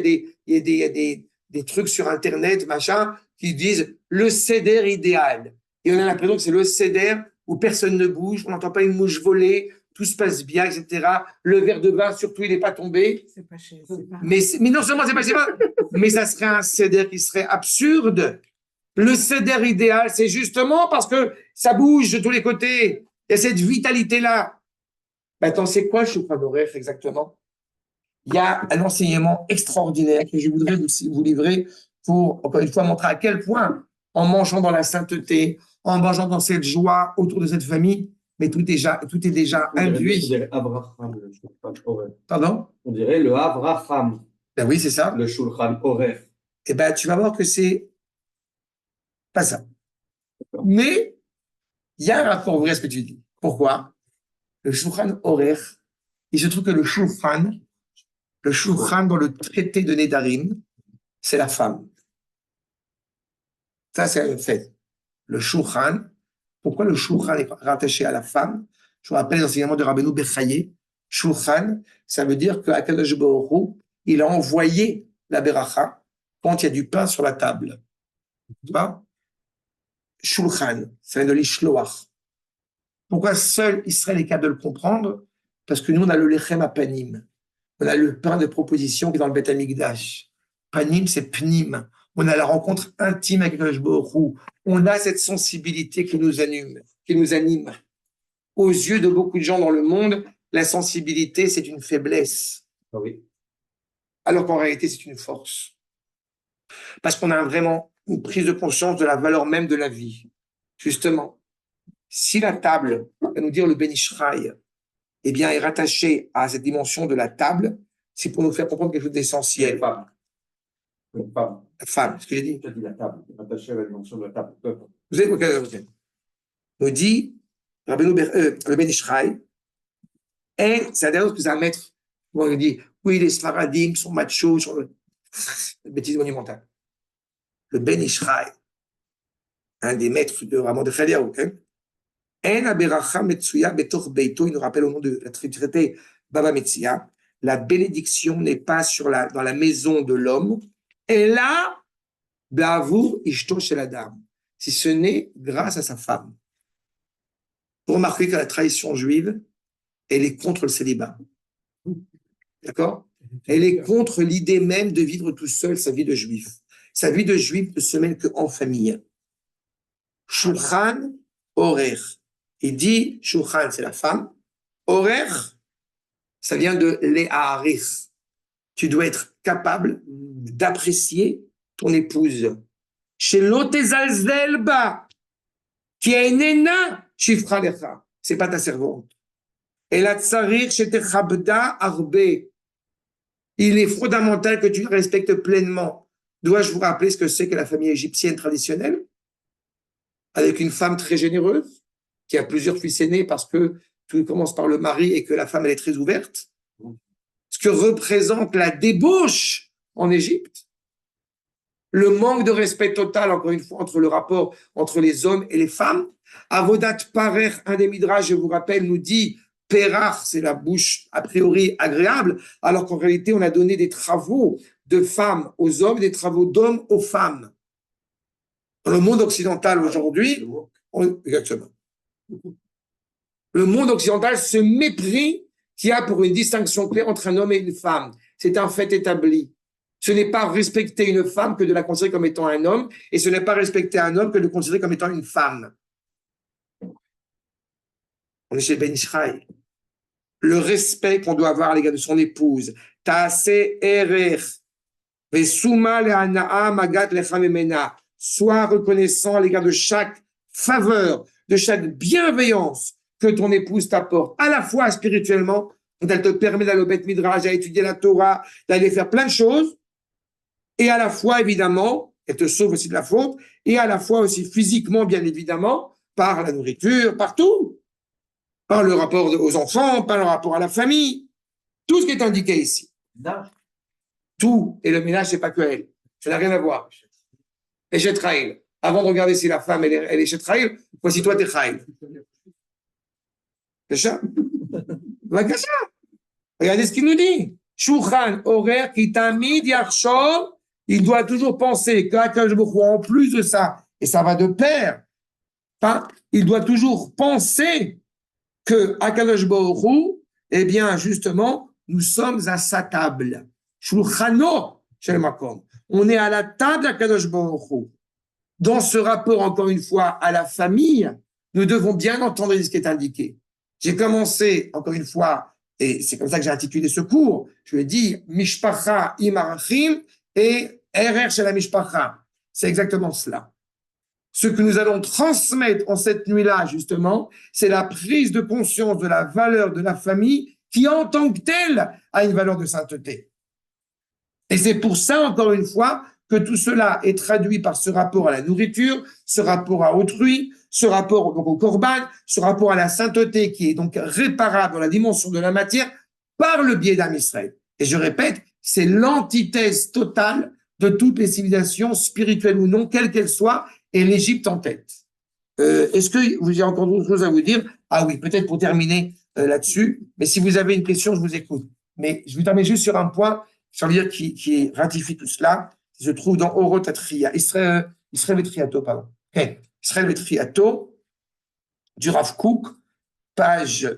y a des trucs sur Internet, machin, qui disent le Seder idéal. Et on a l'impression que c'est le Seder où personne ne bouge, on n'entend pas une mouche voler, tout se passe bien, etc. Le verre de vin, surtout, il n'est pas tombé. C'est pas mais non seulement c'est pas mais ça serait un Seder qui serait absurde. Le Seder idéal, c'est justement parce que ça bouge de tous les côtés. Il y a cette vitalité-là. Maintenant, c'est quoi le Shulchan Aruch exactement? Il y a un enseignement extraordinaire que je voudrais vous livrer pour, encore une fois, montrer à quel point, en mangeant dans la sainteté, en mangeant dans cette joie autour de cette famille, mais tout est déjà induit. On dirait Avraham, le Shulchan Aruch. Pardon? On dirait le Avraham. Ben oui, c'est ça. Le Shulchan Aruch. Eh ben, tu vas voir que c'est pas ça. Mais il y a un rapport vrai à ce que tu dis. Pourquoi? Le Shulchan Aruch, il se trouve que le Shulchan dans le traité de Nedarim, c'est la femme. Ça, c'est un fait. Le shulchan. Pourquoi le shulchan est rattaché à la femme? Je vous rappelle les enseignements de Rabbeinu Bechaye. Shulchan, ça veut dire qu'Akadosh Baruch Hu, il a envoyé la beracha quand il y a du pain sur la table. Tu vois? Shulchan, ça vient de l'ishloach. Pourquoi seul Israël est capable de le comprendre? Parce que nous, on a le lechem à panim. On a le pain de proposition qui est dans le Beth Amikdash. Panim, c'est pnim. On a la rencontre intime avec le Baruch Hu. On a cette sensibilité qui nous anime. Aux yeux de beaucoup de gens dans le monde, la sensibilité, c'est une faiblesse. Ah oui. Alors qu'en réalité, c'est une force. Parce qu'on a vraiment une prise de conscience de la valeur même de la vie. Justement, si la table, va nous dire le Ben Ishraï, eh bien, est rattachée à cette dimension de la table, c'est pour nous faire comprendre quelque chose d'essentiel. Une femme. La femme, ce que j'ai dit. Tu as dit la table, attachée à la dimension de la table. Vous avez ok. Nous dit le Ben Ishraï, et c'est la dernière chose que ça va mettre. On dit, oui, les Sfaradim sont machos, bêtise monumentale. Le Ben Ishraï, un des maîtres de Ramon de Khalia, ok? En aberacha metsuya betor beito, il nous rappelle au nom de la traité Baba Metsia, la bénédiction n'est pas dans la maison de l'homme, et là, ba'avour ishto shel adam, si ce n'est grâce à sa femme. Vous remarquez que la tradition juive, elle est contre le célibat. D'accord? Elle est contre l'idée même de vivre tout seul sa vie de juif. Sa vie de juif ne se mène qu'en famille. Shulchan Orer. Il dit, Shulchan, c'est la femme. Orer, ça vient de Le'aris. Tu dois être capable d'apprécier ton épouse. Chez l'otezalzelba, qui est nena, shifra lecha. C'est pas ta servante. Et la tsarir chez techabda arbe. Il est fondamental que tu respectes pleinement. Dois-je vous rappeler ce que c'est que la famille égyptienne traditionnelle? Avec une femme très généreuse, qui a plusieurs fils aînés parce que tout commence par le mari et que la femme, elle est très ouverte. Ce que représente la débauche en Égypte. Le manque de respect total, encore une fois, entre le rapport entre les hommes et les femmes. Avodat Parer, un des midrash, je vous rappelle, nous dit Perach, c'est la bouche a priori agréable, alors qu'en réalité, on a donné des travaux de femmes aux hommes, des travaux d'hommes aux femmes. Dans le monde occidental aujourd'hui, exactement. Le monde occidental se mépris qu'il y a pour une distinction claire entre un homme et une femme. C'est un fait établi. Ce n'est pas respecter une femme que de la considérer comme étant un homme, et ce n'est pas respecter un homme que de le considérer comme étant une femme. On est chez Ben Ishraï. Le respect qu'on doit avoir à l'égard de son épouse. Sois reconnaissant à l'égard de chaque faveur, de chaque bienveillance que ton épouse t'apporte, à la fois spirituellement, quand elle te permet d'aller au Beth Midrash, à étudier la Torah, d'aller faire plein de choses, et à la fois, évidemment, elle te sauve aussi de la faute, et à la fois aussi physiquement, bien évidemment, par la nourriture, partout, par le rapport aux enfants, par le rapport à la famille, tout ce qui est indiqué ici. Tout, et le ménage, c'est pas que elle. Ça n'a rien à voir. Et Shetraïl. Avant de regarder si la femme, elle est Shetraïl, voici toi, t'es Chaïl. C'est ça? Regardez ce qu'il nous dit. Shulchan horaire qui tamid yarshov, il doit toujours penser qu'Akadosh Baruch Hu, en plus de ça, et ça va de pair, hein, il doit toujours penser que Akadosh Baruch Hu, eh bien, justement, nous sommes à sa table. Shulchano shel makom. On est à la table d'Akadosh Baruch Hu. Dans ce rapport, encore une fois, à la famille, nous devons bien entendre ce qui est indiqué. J'ai commencé, encore une fois, et c'est comme ça que j'ai intitulé ce cours, je lui ai dit Mishpacha imarachim et Erer shel Mishpacha. C'est exactement cela. Ce que nous allons transmettre en cette nuit-là, justement, c'est la prise de conscience de la valeur de la famille qui, en tant que telle, a une valeur de sainteté. Et c'est pour ça, encore une fois, que tout cela est traduit par ce rapport à la nourriture, ce rapport à autrui, ce rapport donc au korban, ce rapport à la sainteté qui est donc réparable dans la dimension de la matière par le biais d'Am Israël. Et je répète, c'est l'antithèse totale de toutes les civilisations spirituelles ou non, quelles qu'elles soient, et l'Égypte en tête. Est-ce que vous avez encore d'autres choses à vous dire? Ah oui, peut-être pour terminer là-dessus, mais si vous avez une question, je vous écoute. Mais je vous termine juste sur un point, j'ai envie de dire, qui ratifie tout cela, qui se trouve dans Orot Atria, Israël Vetriato, pardon. Okay. Israël Vetriato, du Rav Kook, page,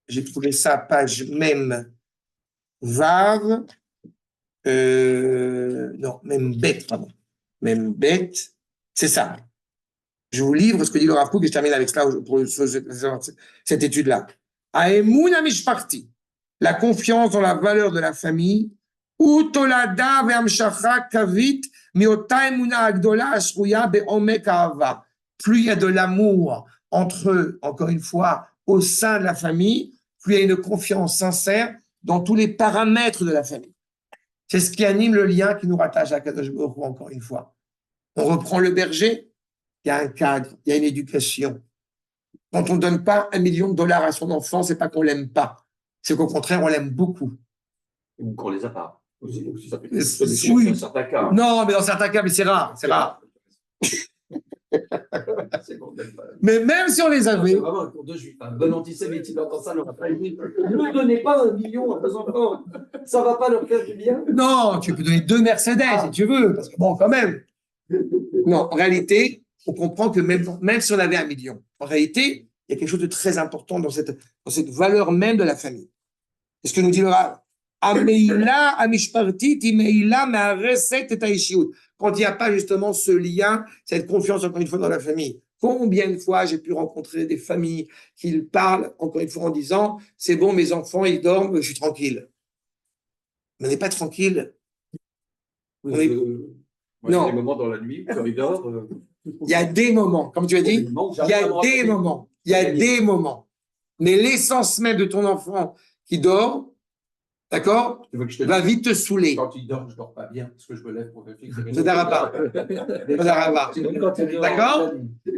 j'ai trouvé ça, page même Vav, non, même bête, pardon. Même bête, c'est ça. Je vous livre ce que dit le Rav Kook et je termine avec cela pour cette étude-là. Aemouna mishparti, la confiance dans la valeur de la famille, utolada ve'amshacha kavit miota emuna agdola ashruya be'omek ahava. Plus il y a de l'amour entre eux, encore une fois, au sein de la famille, plus il y a une confiance sincère dans tous les paramètres de la famille. C'est ce qui anime le lien qui nous rattache à Kadosh Baruch Hu, encore une fois. On reprend le berger, il y a un cadre, il y a une éducation. Quand on ne donne pas $1 million à son enfant, c'est pas qu'on l'aime pas. C'est qu'au contraire, on l'aime beaucoup. Ou qu'on les a pas. Aussi, ça peut Oui. dans certains cas. Non, mais dans certains cas, mais c'est rare, c'est rare. C'est bon, Mais même si on les c'est avait, vraiment un cours de juif. Un bon antisémite, il entend ça, n'aura pas aimé. Ne donnez pas $1 million à vos enfants. Ça va pas leur faire du bien. non, tu peux donner 2 Mercedes si tu veux, parce que bon, quand même. Non, en réalité, on comprend que même si on avait $1 million, en réalité, il y a quelque chose de très important dans cette valeur même de la famille. C'est ce que nous dit le Rav. Ameila amishpartit imeila me'areset et haishiyut. Quand il n'y a pas justement ce lien, cette confiance encore une fois dans la famille. Combien de fois j'ai pu rencontrer des familles qui parlent encore une fois en disant c'est bon, mes enfants ils dorment, je suis tranquille. Mais on n'est pas tranquille. Moi, Non. j'ai des moments dans la nuit, quand il dort. Il y a des moments, comme tu as dit, il y a des moments, il y a des moments. Mais l'essence même de ton enfant qui dort, d'accord, Tu veux que je te va dise, vite te saouler. quand il dort, je dors pas bien, parce que je me lève pour vérifier que c'est bien. Je t'arrête pas. D'accord.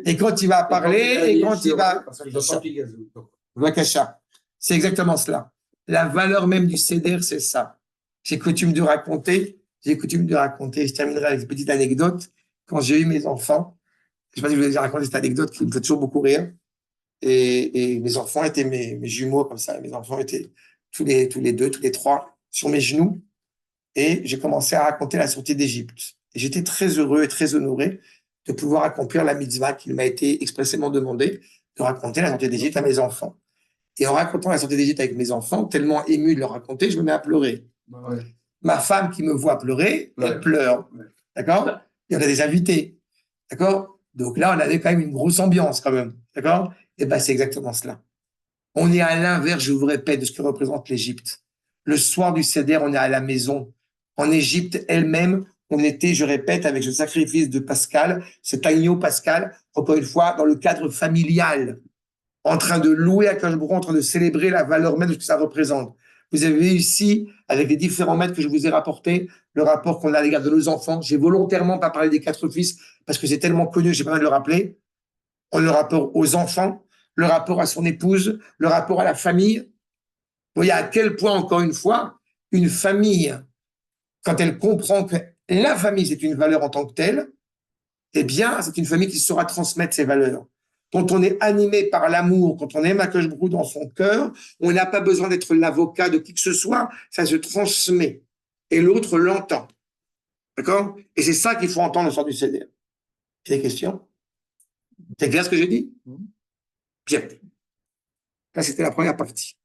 Et quand il va parler, et quand il va... Parce que je dors pas qu'il gazoule. Vakasha. C'est exactement cela. La valeur même du CEDER, c'est ça. J'ai coutume de raconter, je terminerai avec une petite anecdote. Quand j'ai eu mes enfants, je ne sais pas si je vous ai déjà raconté cette anecdote qui me fait toujours beaucoup rire. Et mes enfants étaient mes jumeaux comme ça. Mes enfants étaient tous les deux, tous les trois sur mes genoux. Et j'ai commencé à raconter la sortie d'Égypte. Et j'étais très heureux et très honoré de pouvoir accomplir la mitzvah qui m'a été expressément demandée, de raconter la sortie d'Égypte à mes enfants. Et en racontant la sortie d'Égypte avec mes enfants, tellement ému de leur raconter, je me mets à pleurer. Ouais. Ma femme qui me voit pleurer, elle pleure. D'accord? Il y en a des invités. D'accord? Donc là, on avait quand même une grosse ambiance quand même. D'accord? Et bien, c'est exactement cela. On est à l'inverse, je vous répète, de ce que représente l'Égypte. Le soir du Seder, on est à la maison. En Égypte elle-même, on était, je répète, avec le sacrifice de Pascal, cet agneau Pascal, encore une fois, dans le cadre familial, en train de louer à Kadosh Baruch Hu, en train de célébrer la valeur même de ce que ça représente. Vous avez vu ici, avec les différents maîtres que je vous ai rapportés, le rapport qu'on a à l'égard de nos enfants. J'ai volontairement pas parlé des 4 fils, parce que c'est tellement connu, j'ai pas besoin de le rappeler. Le rapport aux enfants, le rapport à son épouse, le rapport à la famille. Vous voyez à quel point, encore une fois, une famille, quand elle comprend que la famille, c'est une valeur en tant que telle, eh bien, c'est une famille qui saura transmettre ses valeurs. Quand on est animé par l'amour, quand on aime Akadosh Baruch Hu dans son cœur, on n'a pas besoin d'être l'avocat de qui que ce soit, ça se transmet. Et l'autre l'entend. D'accord? Et c'est ça qu'il faut entendre au soir du CDR. J'ai des questions? C'est clair ce que j'ai dit? Bien. Là, c'était la première partie.